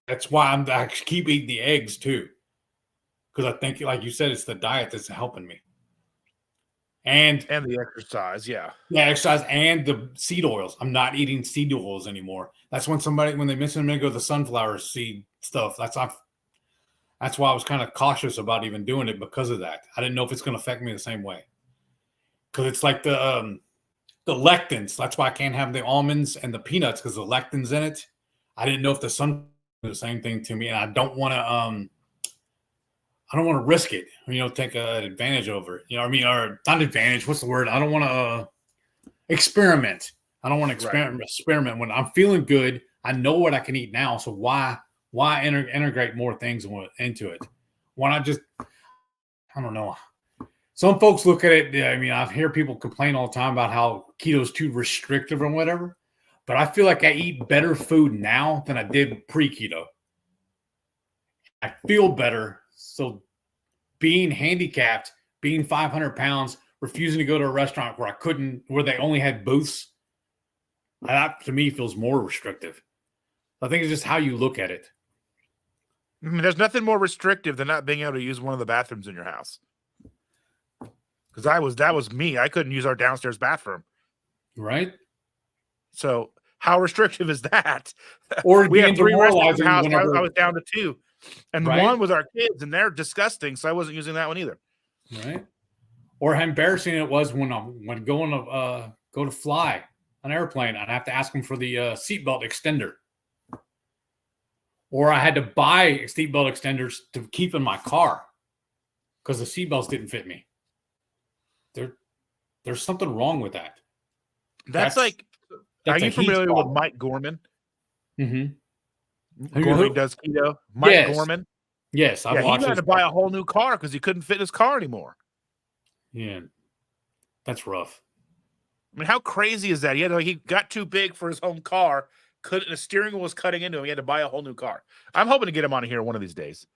That's why I keep eating the eggs too. Because I think, like you said, it's the diet that's helping me. And the exercise, yeah. Yeah, exercise and the seed oils. I'm not eating seed oils anymore. That's when they mentioned a minute ago the sunflower seed stuff. That's why I was kind of cautious about even doing it because of that. I didn't know if it's going to affect me the same way. Because it's like the lectins. That's why I can't have the almonds and the peanuts because the lectins in it. I didn't know if the sunflower was the same thing to me, and I don't want to risk it. Take an advantage over it. Or not advantage. What's the word? I don't want to experiment. I don't want to experiment when I'm feeling good. I know what I can eat now. So why integrate more things into it? Why not just, I don't know. Some folks look at it. I hear people complain all the time about how keto is too restrictive or whatever. But I feel like I eat better food now than I did pre-keto. I feel better. So being handicapped, being 500 pounds, refusing to go to a restaurant where they only had booths, that to me feels more restrictive. I think it's just how you look at it. There's nothing more restrictive than not being able to use one of the bathrooms in your house. Because that was me. I couldn't use our downstairs bathroom. Right. So how restrictive is that? Or we had 3 restrooms in the house. Whenever... I was down to 2. And one was our kids, and they're disgusting, so I wasn't using that one either. Right. Or how embarrassing it was when going to go to fly an airplane, I'd have to ask them for the seatbelt extender. Or I had to buy seatbelt extenders to keep in my car because the seatbelts didn't fit me. There's something wrong with that. Are you familiar with Mike Gorman? Mm-hmm. Gorman does keto. Mike Gorman. Yes, he had to buy a whole new car because he couldn't fit in his car anymore. Yeah, that's rough. How crazy is that? He got too big for his own car. The steering wheel was cutting into him. He had to buy a whole new car. I'm hoping to get him on here one of these days.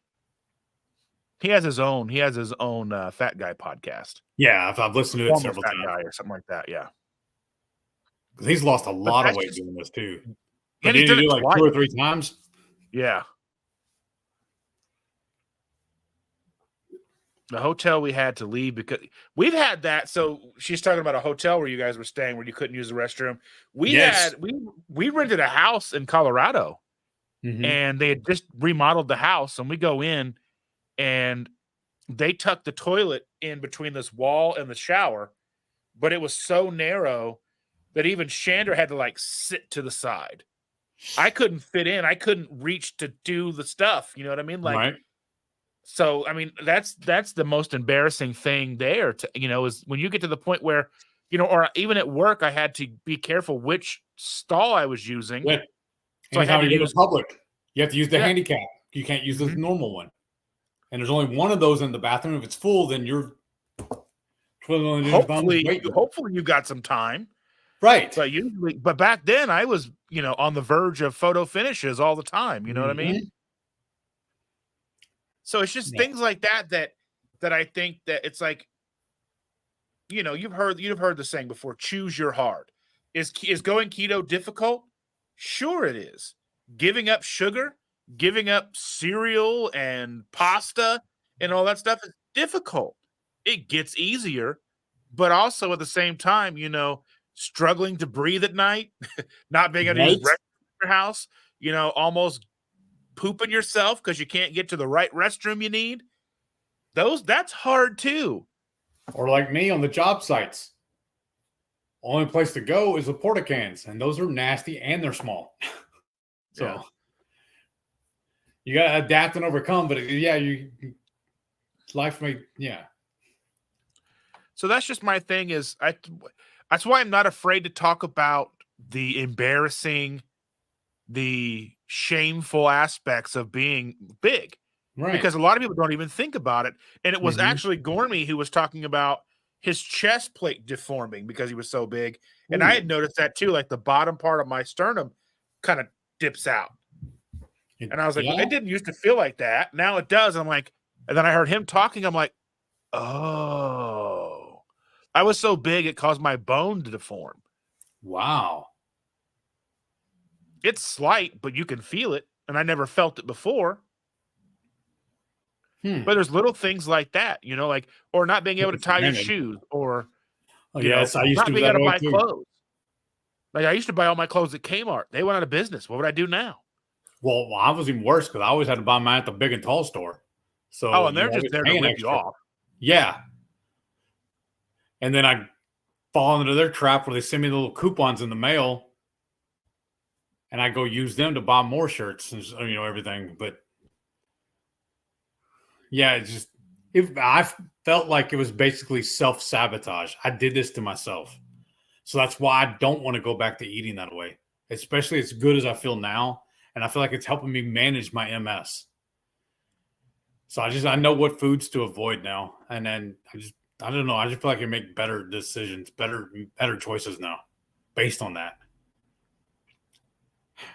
He has his own Fat Guy podcast. Yeah, I've listened to it several times. Guy or something like that. Yeah, because he's lost a lot of weight doing this too. And he's done it like 2 or 3 times. Yeah. The hotel we had to leave because we've had that. So she's talking about a hotel where you guys were staying where you couldn't use the restroom. We rented a house in Colorado, and they had just remodeled the house, and we go in, and they tucked the toilet in between this wall and the shower, but it was so narrow that even Shander had to sit to the side. I couldn't fit in. I couldn't reach to do the stuff. You know what I mean? Right. So, that's the most embarrassing thing there is when you get to the point where, or even at work, I had to be careful which stall I was using. Yeah. So I had to use public. You have to use the handicap. You can't use the normal one. And there's only one of those in the bathroom. If it's full, then you're hopefully you got some time. Right. But back then I was, on the verge of photo finishes all the time. You know what I mean? So it's just things like that I think that it's like, you've heard the saying before, choose your hard. Is going keto difficult? Sure it is. Giving up sugar, giving up cereal and pasta and all that stuff is difficult. It gets easier, but also at the same time, struggling to breathe at night, not being able to use restroom in your house, almost pooping yourself because you can't get to the right restroom you need. That's hard too. Or like me on the job sites. Only place to go is the porta cans, and those are nasty and they're small. So You got to adapt and overcome. But life may, So that's just my thing that's why I'm not afraid to talk about the embarrassing, the shameful aspects of being big, right. because a lot of people don't even think about it. And it was Mm-hmm. actually Gormy who was talking about his chest plate deforming because he was so big. And I Ooh. had noticed that too, like the bottom part of my sternum kind of dips out. And I was like, well, Yeah. it didn't used to feel like that. Now it does. I'm like, and then I heard him talking. I'm like, oh, I was so big it caused my bone to deform. Wow. It's slight, but you can feel it. And I never felt it before. But there's little things like that, like, or not being able to tie your shoes, or, Oh, yes. I used to not be being that able to way buy too. clothes. Like, I used to buy all my clothes at Kmart. They went out of business. What would I do now? Well, I was even worse because I always had to buy mine at the big and tall store. Oh, So and they're you're just always there to paying rip you extra. off. Yeah. And then I fall into their trap where they send me the little coupons in the mail, and I go use them to buy more shirts and everything. But yeah, if I felt like it was basically self-sabotage. I did this to myself. So that's why I don't want to go back to eating that way, especially as good as I feel now. And I feel like it's helping me manage my MS. So I know what foods to avoid now. And then I don't know. I just feel like I make better decisions, better choices now based on that.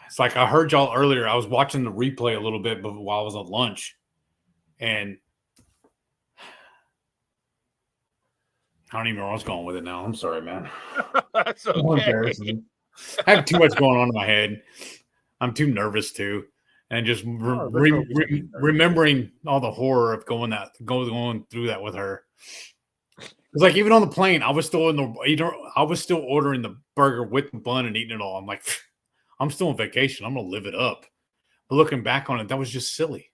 It's like I heard y'all earlier. I was watching the replay a little bit while I was on lunch, and I don't even know where I was going with it now. I'm sorry, man. That's More okay. embarrassing. I have too much going on in my head. I'm too nervous too, and just remembering all the horror of going through that with her. It's like even on the plane, I was still ordering the burger with the bun and eating it all. I'm like, I'm still on vacation. I'm gonna live it up. But looking back on it, that was just silly.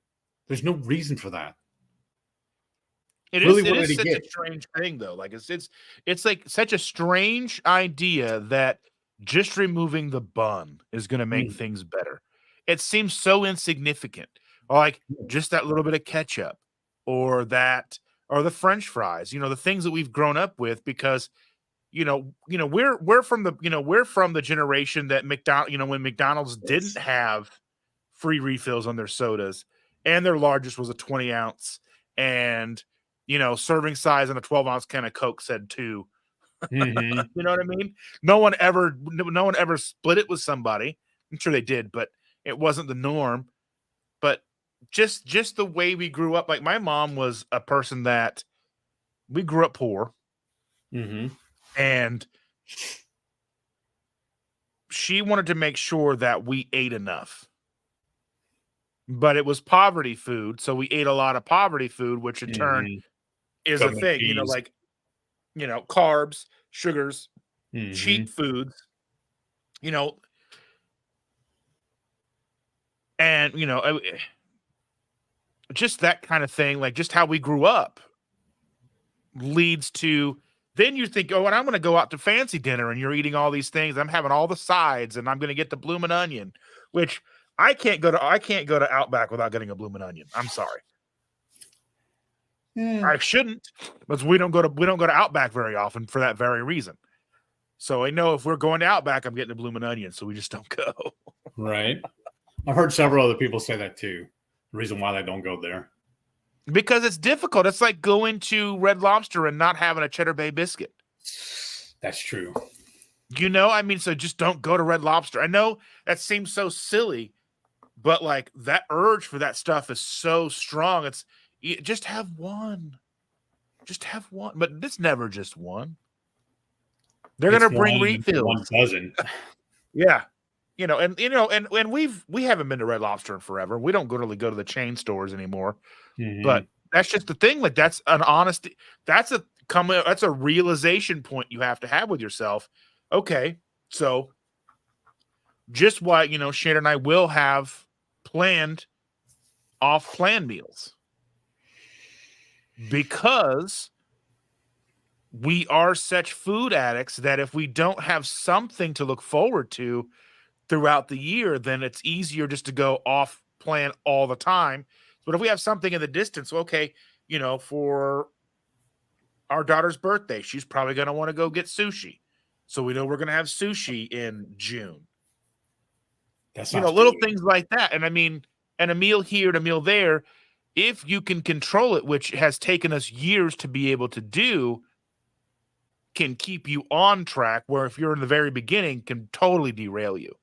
There's no reason for that. It Really, is it what did is he such get? a strange thing, though. Like, it's like such a strange idea that just removing the bun is gonna make Mm. things better. It seems so insignificant. Or like just that little bit of ketchup, or the French fries, the things that we've grown up with, because we're from the generation that when McDonald's didn't have free refills on their sodas, and their largest was a 20 ounce, and serving size on a 12-ounce can of Coke said 2. Mm-hmm. You know what I mean? No one ever split it with somebody. I'm sure they did, but it wasn't the norm. But just the way we grew up, like my mom was a person that we grew up poor, Mm-hmm. and she wanted to make sure that we ate enough. But it was poverty food, so we ate a lot of poverty food, which in turn Mm-hmm. is a Government thing, cheese. like, carbs, sugars, Mm-hmm. cheap foods, you know, and, just that kind of thing, like just how we grew up leads to, then you think, oh, and I'm going to go out to fancy dinner, and you're eating all these things. I'm having all the sides, and I'm going to get the bloomin' onion, which I can't go to Outback without getting a bloomin' onion. I'm sorry. Yeah. I shouldn't, because we don't go to Outback very often for that very reason. So I know if we're going to Outback, I'm getting a bloomin' onion, so we just don't go. Right. I've heard several other people say that too. The reason why they don't go there. Because it's difficult. It's like going to Red Lobster and not having a Cheddar Bay biscuit. That's true. So just don't go to Red Lobster. I know that seems so silly, but like that urge for that stuff is so strong. Just have one. Just have one. But it's never just one. They're It's gonna bring one refills. dozen. Yeah. And we haven't been to Red Lobster in forever. We don't really go to the chain stores anymore. Mm-hmm. But that's just the thing. Like that's a realization point you have to have with yourself. Okay, so just what Shannon and I will have planned off-plan meals, because we are such food addicts that if we don't have something to look forward to throughout the year, then it's easier just to go off plan all the time. But if we have something in the distance, okay, for our daughter's birthday, she's probably going to want to go get sushi. So we know we're going to have sushi in June. That sounds Little good. things like that. And I mean, and a meal here and a meal there, if you can control it, which has taken us years to be able to do, can keep you on track, where if you're in the very beginning, can totally derail you.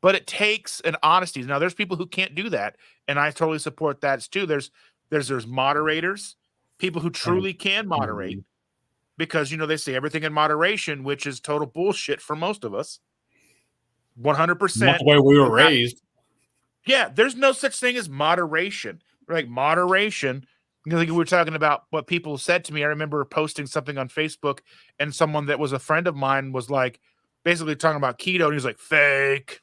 But it takes an honesty. Now, there's people who can't do that, and I totally support that too. There's moderators, people who truly can moderate, because they say everything in moderation, which is total bullshit for most of us. 100%. Not the way we were raised. Yeah, there's no such thing as moderation. Like moderation, we were talking about what people said to me. I remember posting something on Facebook, and someone that was a friend of mine was like, basically talking about keto, and he's like, fake.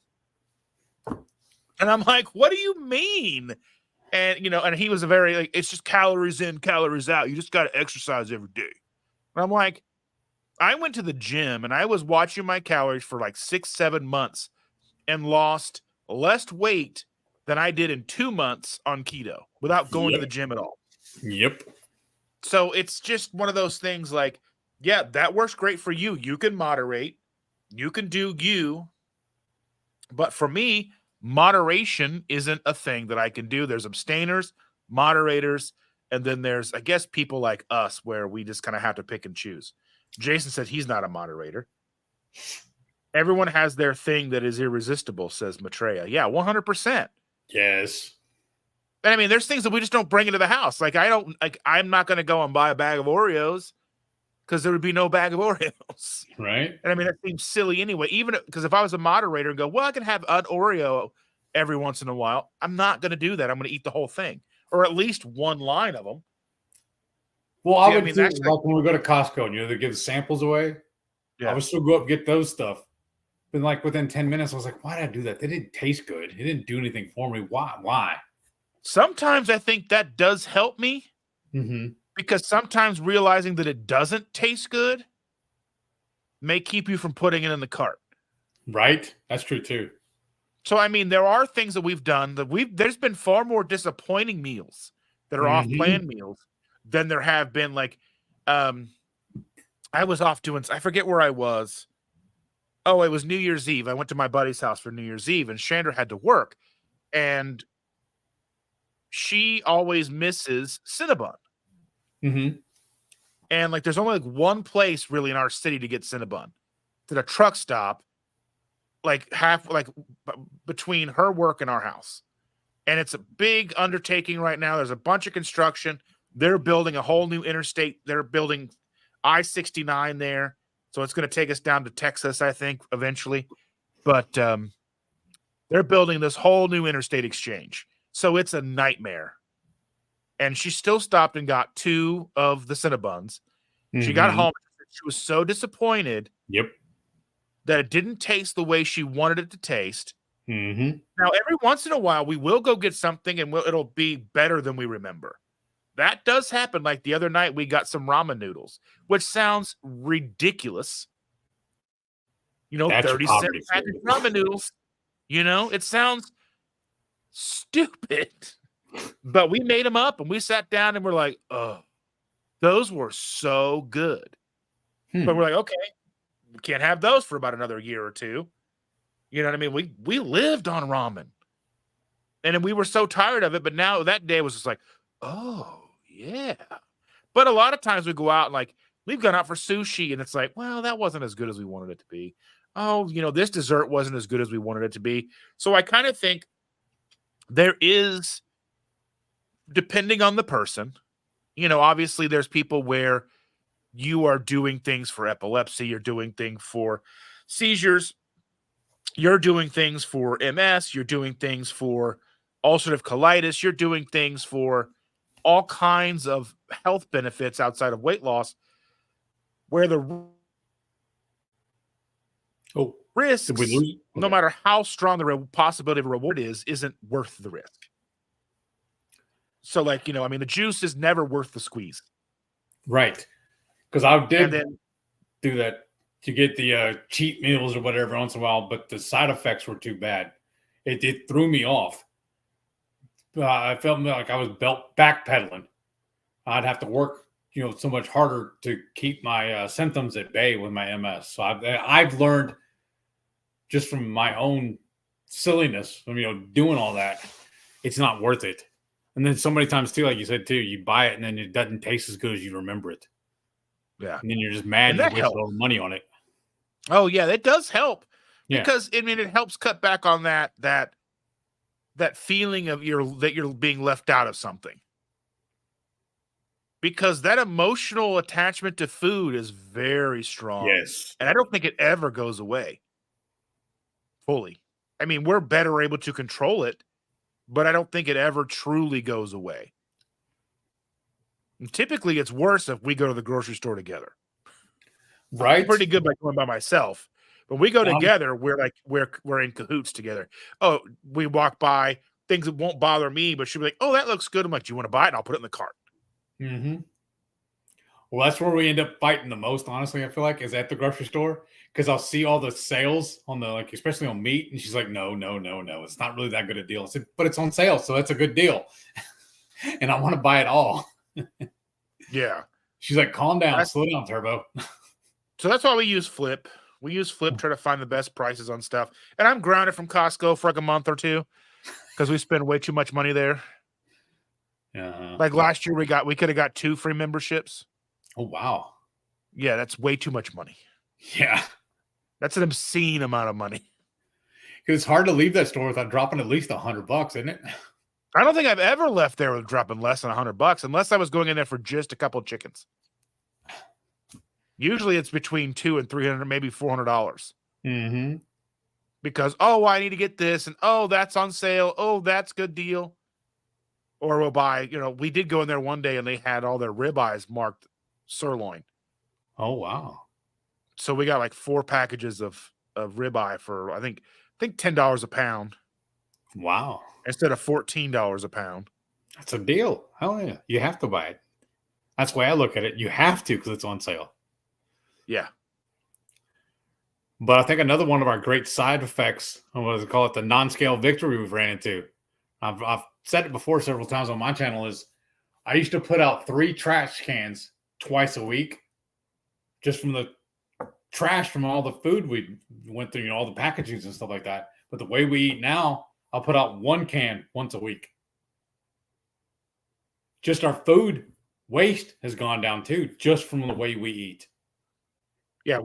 And I'm like, what do you mean? And and he was a very like, it's just calories in, calories out. You just got to exercise every day. And I'm like, I went to the gym and I was watching my calories for like 6-7 months and lost less weight than I did in 2 months on keto without going to the gym at all. Yep. So it's just one of those things like, yeah, that works great for you. You can moderate. You can do you. But for me, moderation isn't a thing that I can do. There's abstainers, moderators, and then there's, I guess, people like us where we just kind of have to pick and choose. Jason said he's not a moderator. Everyone has their thing that is irresistible, says Maitreya. Yeah, 100%. Yes. And I mean, there's things that we just don't bring into the house. Like I'm not going to go and buy a bag of Oreos because there would be no bag of Oreos. Right. And I mean, that seems silly anyway, even because if I was a moderator and go, well, I can have an Oreo every once in a while, I'm not going to do that. I'm going to eat the whole thing, or at least one line of them. Well, I would think, like when we go to Costco and they give the samples away, yeah. I would still go up and get those stuff. But like within 10 minutes, I was like, why did I do that? They didn't taste good. It didn't do anything for me. Why? Sometimes I think that does help me because sometimes realizing that it doesn't taste good may keep you from putting it in the cart. Right. That's true too. So, I mean, there are things that we've done that there's been far more disappointing meals that are off-plan meals than there have been. Like, I was off doing, I forget where I was. Oh, it was New Year's Eve. I went to my buddy's house for New Year's Eve, and Chandra had to work, and she always misses Cinnabon. And like, there's only like one place really in our city to get Cinnabon. It's at a truck stop, like between her work and our house. And it's a big undertaking right now. There's a bunch of construction. They're building a whole new interstate. They're building I-69 there. So it's going to take us down to Texas, I think, eventually. But they're building this whole new interstate exchange. So it's a nightmare. And she still stopped and got 2 of the Cinnabons. She got home. She was so disappointed that it didn't taste the way she wanted it to taste. Now, every once in a while, we will go get something and it'll be better than we remember. That does happen. Like the other night, we got some ramen noodles, which sounds ridiculous. 30-cent package ramen noodles. It sounds stupid. But we made them up and we sat down and we're like, oh, those were so good. But we're like, okay, we can't have those for about another year or two. You know what I mean? We lived on ramen. And we were so tired of it. But now that day was just like, oh, yeah. But a lot of times we go out and like, we've gone out for sushi and it's like, well, that wasn't as good as we wanted it to be. Oh, this dessert wasn't as good as we wanted it to be. So I kind of think there is, depending on the person, obviously there's people where you are doing things for epilepsy, you're doing things for seizures, you're doing things for MS, you're doing things for ulcerative colitis, you're doing things for all kinds of health benefits outside of weight loss, where the risks, no matter how strong the possibility of a reward isn't worth the risk. So, like, the juice is never worth the squeeze. Right. Because I did do that to get the cheat meals or whatever once in a while, but the side effects were too bad. It threw me off. I felt like I was backpedaling. I'd have to work, so much harder to keep my symptoms at bay with my MS. So I've learned just from my own silliness, from, doing all that, it's not worth it. And then so many times too, like you said too, you buy it and then it doesn't taste as good as you remember it. Yeah. And then you're just mad And you that wasted helps. all the money on it. Oh yeah, that does help Yeah. because I mean it helps cut back on that feeling of that you're being left out of something. Because that emotional attachment to food is very strong. Yes. And I don't think it ever goes away fully. I mean, we're better able to control it, but I don't think it ever truly goes away. And typically, it's worse if we go to the grocery store together. I'm Right. pretty good by going by myself, but we go Well, together. We're like we're in cahoots together. Oh, we walk by things that won't bother me, but she'll be like, "Oh, that looks good." I'm like, "Do you want to buy it?" And I'll put it in the cart. mm-hmm. Well, that's where we end up fighting the most, honestly, I feel like, is at the grocery store. Because I'll see all the sales on the, like, especially on meat. And she's like, no, no, no, no. It's not really that good a deal. I said, but it's on sale. So that's a good deal. And I want to buy it all. Yeah. She's like, calm down, slow down, Turbo. So that's why we use Flip. We use Flip, try to find the best prices on stuff. And I'm grounded from Costco for like a month or two because we spend way too much money there. Like last year, we could have got 2 free memberships. Oh, wow. Yeah, that's way too much money. Yeah. That's an obscene amount of money. Because it's hard to leave that store without dropping at least $100, isn't it? I don't think I've ever left there with dropping less than $100 unless I was going in there for just a couple of chickens. Usually it's between $200 and $300, maybe $400. Mm-hmm. Because, oh, I need to get this, and oh, that's on sale. Oh, that's good deal. Or we'll buy, we did go in there one day and they had all their ribeyes marked sirloin. Oh, wow. So we got like 4 packages of ribeye for I think $10 a pound. Wow. Instead of $14 a pound. That's a deal. Hell yeah. You have to buy it. That's the way I look at it. You have to because it's on sale. Yeah. But I think another one of our great side effects, what does it call it, the non-scale victory we've ran into. I've said it before several times on my channel is I used to put out 3 trash cans twice a week just from the trash from all the food we went through, all the packagings and stuff like that. But the way we eat now, I'll put out 1 can once a week. Just our food waste has gone down too, just from the way we eat. Yeah,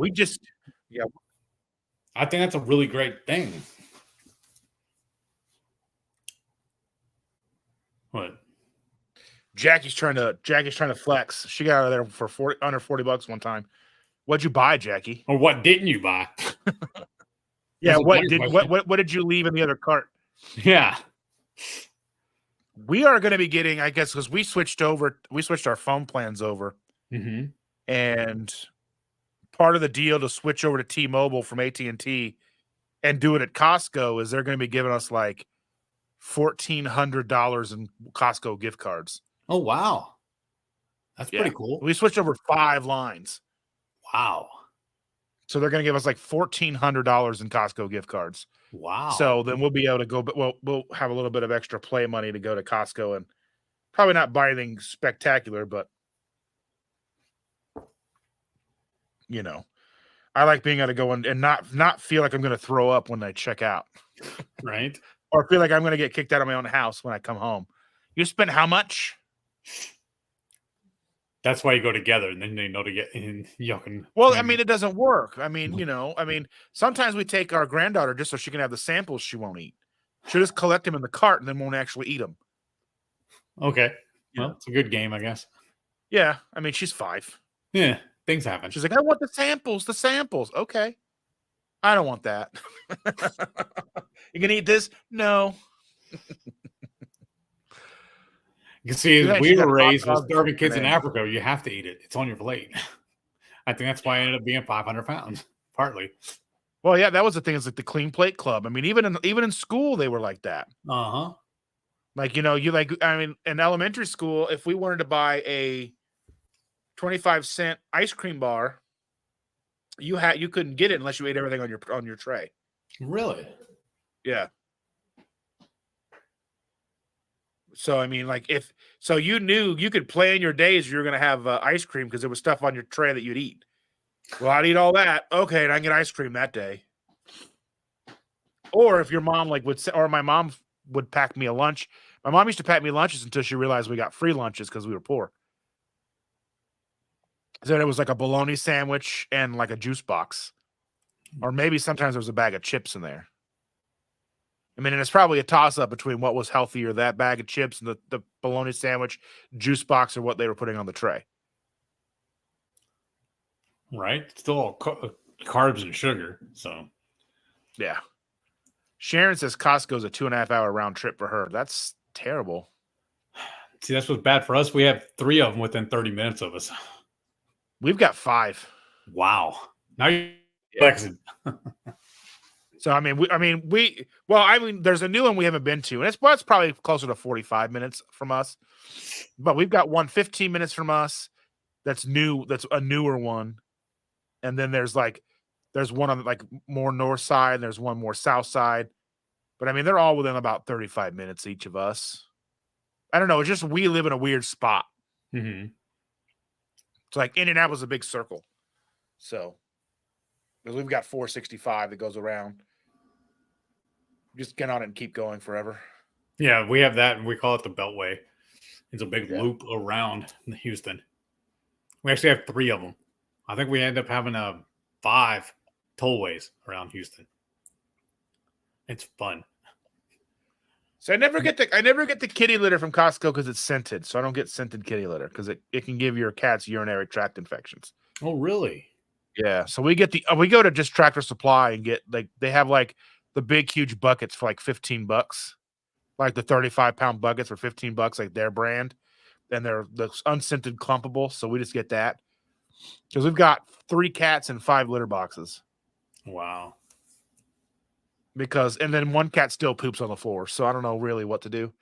I think that's a really great thing. What? Jackie's trying to flex. She got out of there for under $40 one time. What'd you buy, Jackie? Or what didn't you buy? Yeah, what did you leave in the other cart? Yeah. We are going to be getting, I guess, because we switched our phone plans over. Mm-hmm. And part of the deal to switch over to T-Mobile from AT&T and do it at Costco is they're going to be giving us like $1,400 in Costco gift cards. Oh, wow. That's pretty cool. We switched over 5 lines. Wow. So they're going to give us like $1,400 in Costco gift cards. Wow. So then we'll be able to go, but we'll have a little bit of extra play money to go to Costco and probably not buy anything spectacular, but I like being able to go and not feel like I'm going to throw up when I check out. Right. Or feel like I'm going to get kicked out of my own house when I come home. You spend how much? That's why you go together, and then they know to get in. Well, I mean, it doesn't work. I mean, sometimes we take our granddaughter just so she can have the samples she won't eat. She'll just collect them in the cart and then won't actually eat them. Okay. Well, it's a good game, I guess. Yeah. I mean, she's 5. Yeah. Things happen. She's like, I want the samples. Okay. I don't want that. You can eat this? No. You can see, as we were raised with starving kids in Africa, you have to eat it. It's on your plate. I think that's why I ended up being 500 pounds, partly. Well, yeah, that was the thing. It's like the Clean Plate Club. I mean, even in school, they were like that. Uh-huh. Like, in elementary school, if we wanted to buy a 25-cent ice cream bar, you couldn't get it unless you ate everything on your tray. Really? Yeah. So I mean, like so you knew you could plan your days. You were going to have ice cream because there was stuff on your tray that you'd eat. Well, I'd eat all that. Okay, and I can get ice cream that day. Or if your mom or my mom would pack me a lunch. My mom used to pack me lunches until she realized we got free lunches because we were poor. So it was like a bologna sandwich and like a juice box. Or maybe sometimes there was a bag of chips in there. I mean, and it's probably a toss-up between what was healthier, that bag of chips and the bologna sandwich, juice box, or what they were putting on the tray. Right? Still all carbs and sugar. So, yeah. Sharon says Costco's a 2.5-hour round trip for her. That's terrible. See, that's what's bad for us. We have 3 of them within 30 minutes of us. We've got 5. Wow. Now you're flexing. So I mean, there's a new one we haven't been to, and it's probably closer to 45 minutes from us. But we've got one 15 minutes from us that's new. That's a newer one, and then there's one on like more north side, and there's one more south side. But I mean, they're all within about 35 minutes each of us. I don't know. It's just we live in a weird spot. Mm-hmm. It's like Indianapolis is a big circle, so because we've got 465 that goes around. Just get on it and keep going forever. Yeah, we have that, and we call it the Beltway. It's a big loop around Houston. We actually have 3 of them. I think we end up having 5 tollways around Houston. It's fun. So I never get the kitty litter from Costco because it's scented. So I don't get scented kitty litter because it can give your cats urinary tract infections. Oh, really? Yeah. So we get we go to just Tractor Supply and get they have like the big huge buckets for like $15, like the 35-pound buckets for $15, like their brand, and they're the unscented clumpable. So we just get that because we've got 3 cats and 5 litter boxes. Wow. And then one cat still poops on the floor, so I don't know really what to do.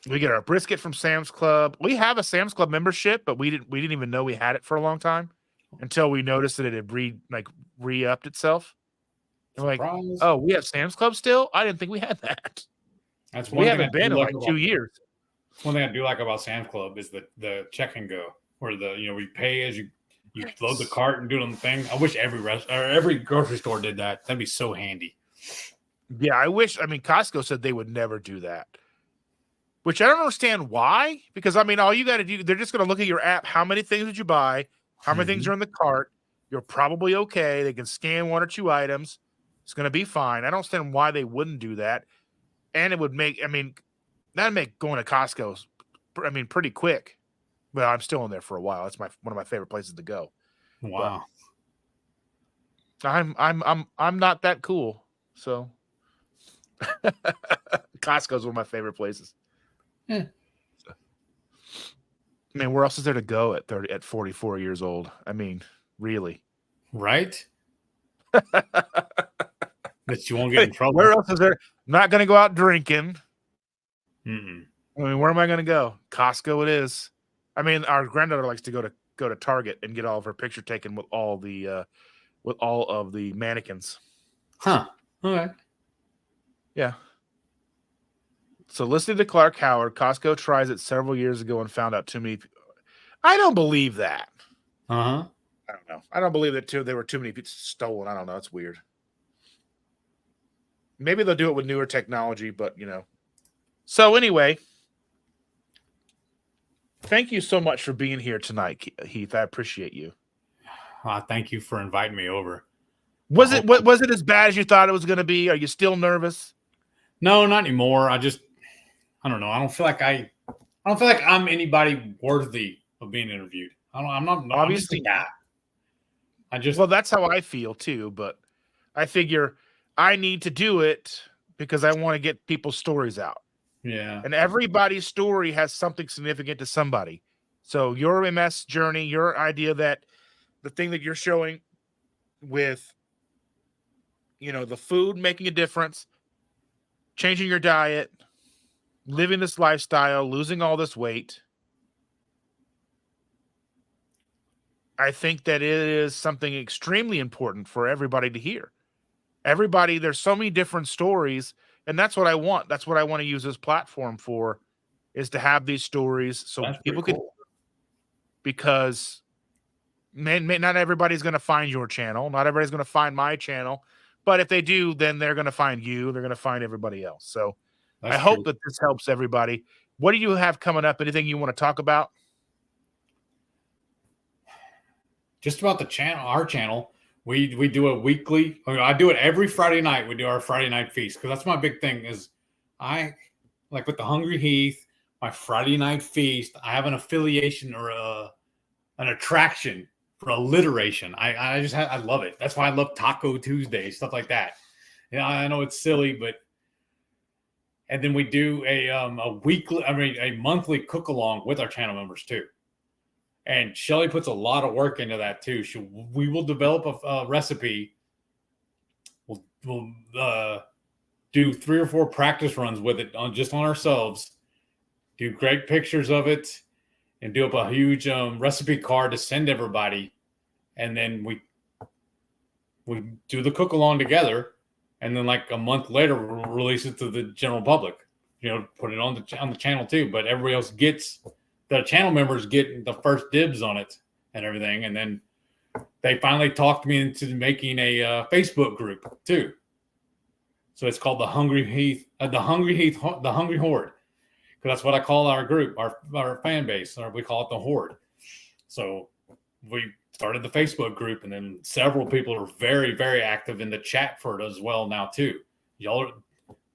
We get our brisket from Sam's Club. We have a Sam's Club membership, but we didn't even know we had it for a long time until we noticed that it had re-upped itself. And we're like, oh, we have Sam's Club still? I didn't think we had that. That's we haven't been in like 2 years. One thing I do like about Sam's Club is the check and go, where we pay as you load the cart and do it on the thing. I wish every grocery store did that. That'd be so handy. Yeah, I wish. I mean, Costco said they would never do that, which I don't understand why. Because I mean, all you got to do, they're just going to look at your app. How many things did you buy? How many things are in the cart? You're probably okay. They can scan 1 or 2 items. It's going to be fine. I don't understand why they wouldn't do that. And it would that'd make going to Costco, pretty quick. Well, I'm still in there for a while. It's one of my favorite places to go. Wow. But I'm not that cool. So Costco's one of my favorite places. Yeah. So, I mean, where else is there to go at 44 years old? I mean, really. Right? That you won't get in trouble. Where else is there? I'm not going to go out drinking. Mm-mm. I mean, where am I going to go? Costco it is. I mean, our granddaughter likes to go to Target and get all of her picture taken with all of the mannequins. Huh. Okay. Yeah. So listening to Clark Howard, Costco tries it several years ago and found out too many people. I don't believe that. Uh-huh. I don't know. I don't believe that there were too many people stolen. I don't know. It's weird. Maybe they'll do it with newer technology, but So anyway, thank you so much for being here tonight, Heath. I appreciate you. Thank you for inviting me over. Was it as bad as you thought it was going to be? Are you still nervous? No, not anymore. I don't know. I don't feel like I'm anybody worthy of being interviewed. I'm not obviously not. Well, that's how I feel too, but I figure I need to do it because I want to get people's stories out. Yeah. And everybody's story has something significant to somebody. So your MS journey, your idea that the thing that you're showing with, the food making a difference, changing your diet, living this lifestyle, losing all this weight. I think that it is something extremely important for everybody to hear. There's so many different stories. And that's what I want. That's what I want to use this platform for, is to have these stories so That's people pretty could, cool. because not everybody's going to find your channel. Not everybody's going to find my channel. But if they do, then they're going to find you. They're going to find everybody else. So That's I hope true. that this helps everybody. What do you have coming up? Anything you want to talk about? Just about the channel, our channel, we do a weekly. I do it every Friday night. We do our Friday night feast, because that's my big thing. Is I like with the Hungry Heath, my Friday night feast. I have an affiliation or an attraction for alliteration. I love it. That's why I love Taco Tuesday, stuff like that. I know it's silly, but. And then we do a monthly cook along with our channel members too. And Shelly puts a lot of work into that too. We will develop a recipe. We'll do 3 or 4 practice runs with it just on ourselves. Do great pictures of it, and do up a huge recipe card to send everybody. And then we do the cook along together. And then like a month later, we'll release it to the general public. Put it on the channel too. But everybody else the channel members get the first dibs on it and everything. And then they finally talked me into making a Facebook group too. So it's called the Hungry Heath, the Hungry Horde, because that's what I call our group, our fan base, or we call it the Horde. So we started the Facebook group, and then several people are very, very active in the chat for it as well now too.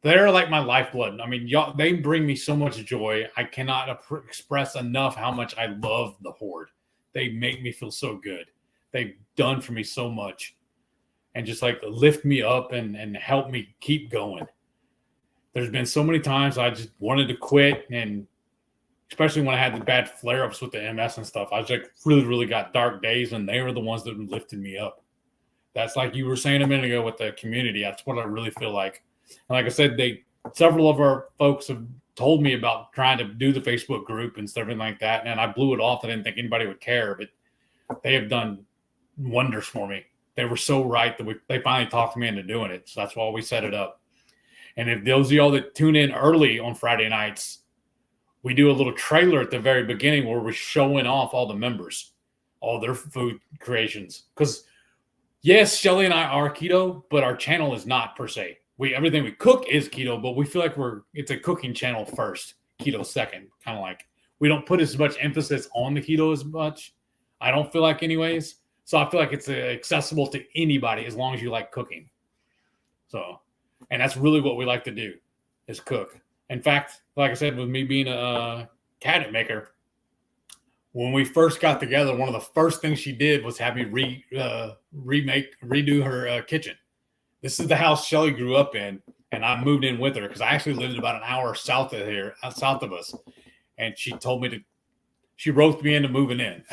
They're like my lifeblood. I mean, y'all, they bring me so much joy. I cannot express enough how much I love the Horde. They make me feel so good. They've done for me so much, and just like lift me up and help me keep going. There's been so many times I just wanted to quit, and especially when I had the bad flare-ups with the MS and stuff, I was like really, really got dark days, and they were the ones that lifted me up. That's like you were saying a minute ago with the community. That's what I really feel like. And like I said, several of our folks have told me about trying to do the Facebook group and stuff like that, and I blew it off. I didn't think anybody would care, but they have done wonders for me. They were so right that they finally talked me into doing it. So that's why we set it up. And if those of y'all that tune in early on Friday nights, we do a little trailer at the very beginning where we're showing off all the members, all their food creations. Because yes, Shelly and I are keto, but our channel is not per se. Everything we cook is keto, but we feel like it's a cooking channel first, keto second. Kind of like we don't put as much emphasis on the keto as much. I don't feel like anyways. So I feel like it's accessible to anybody as long as you like cooking. So, and that's really what we like to do, is cook. In fact, like I said, with me being a cabinet maker, when we first got together, one of the first things she did was have me redo her kitchen. This is the house Shelly grew up in, and I moved in with her because I actually lived about an hour south of us. And she roped me into moving in.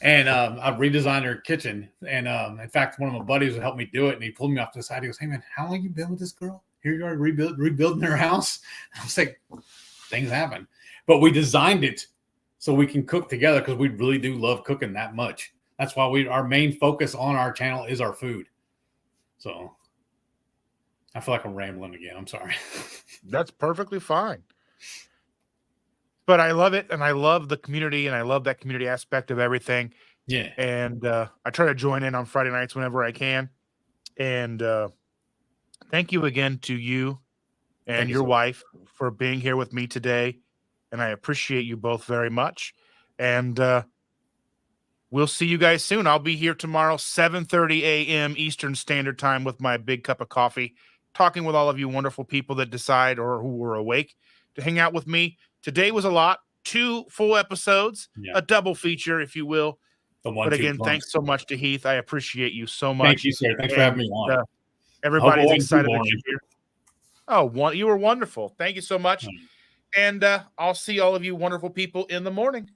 And I redesigned her kitchen. And in fact, one of my buddies would help me do it. And he pulled me off to the side. He goes, "Hey man, how long have you been with this girl? Here you are rebuilding her house." And I was like, things happen. But we designed it so we can cook together, because we really do love cooking that much. That's why our main focus on our channel is our food. So I feel like I'm rambling again. I'm sorry. That's perfectly fine. But I love it, and I love the community, and I love that community aspect of everything. Yeah. And I try to join in on Friday nights whenever I can. And thank you again to you and your wife for being here with me today. And I appreciate you both very much. And we'll see you guys soon. I'll be here tomorrow, 7:30 a.m. Eastern Standard Time, with my big cup of coffee, talking with all of you wonderful people that decide, or who were awake, to hang out with me. Today was a lot. 2 full episodes, a double feature, if you will. But again, thanks so much to Heath. I appreciate you so much. Thank you, sir. Thanks for having me on. Everybody's excited that you're here. Oh, you were wonderful. Thank you so much. And I'll see all of you wonderful people in the morning.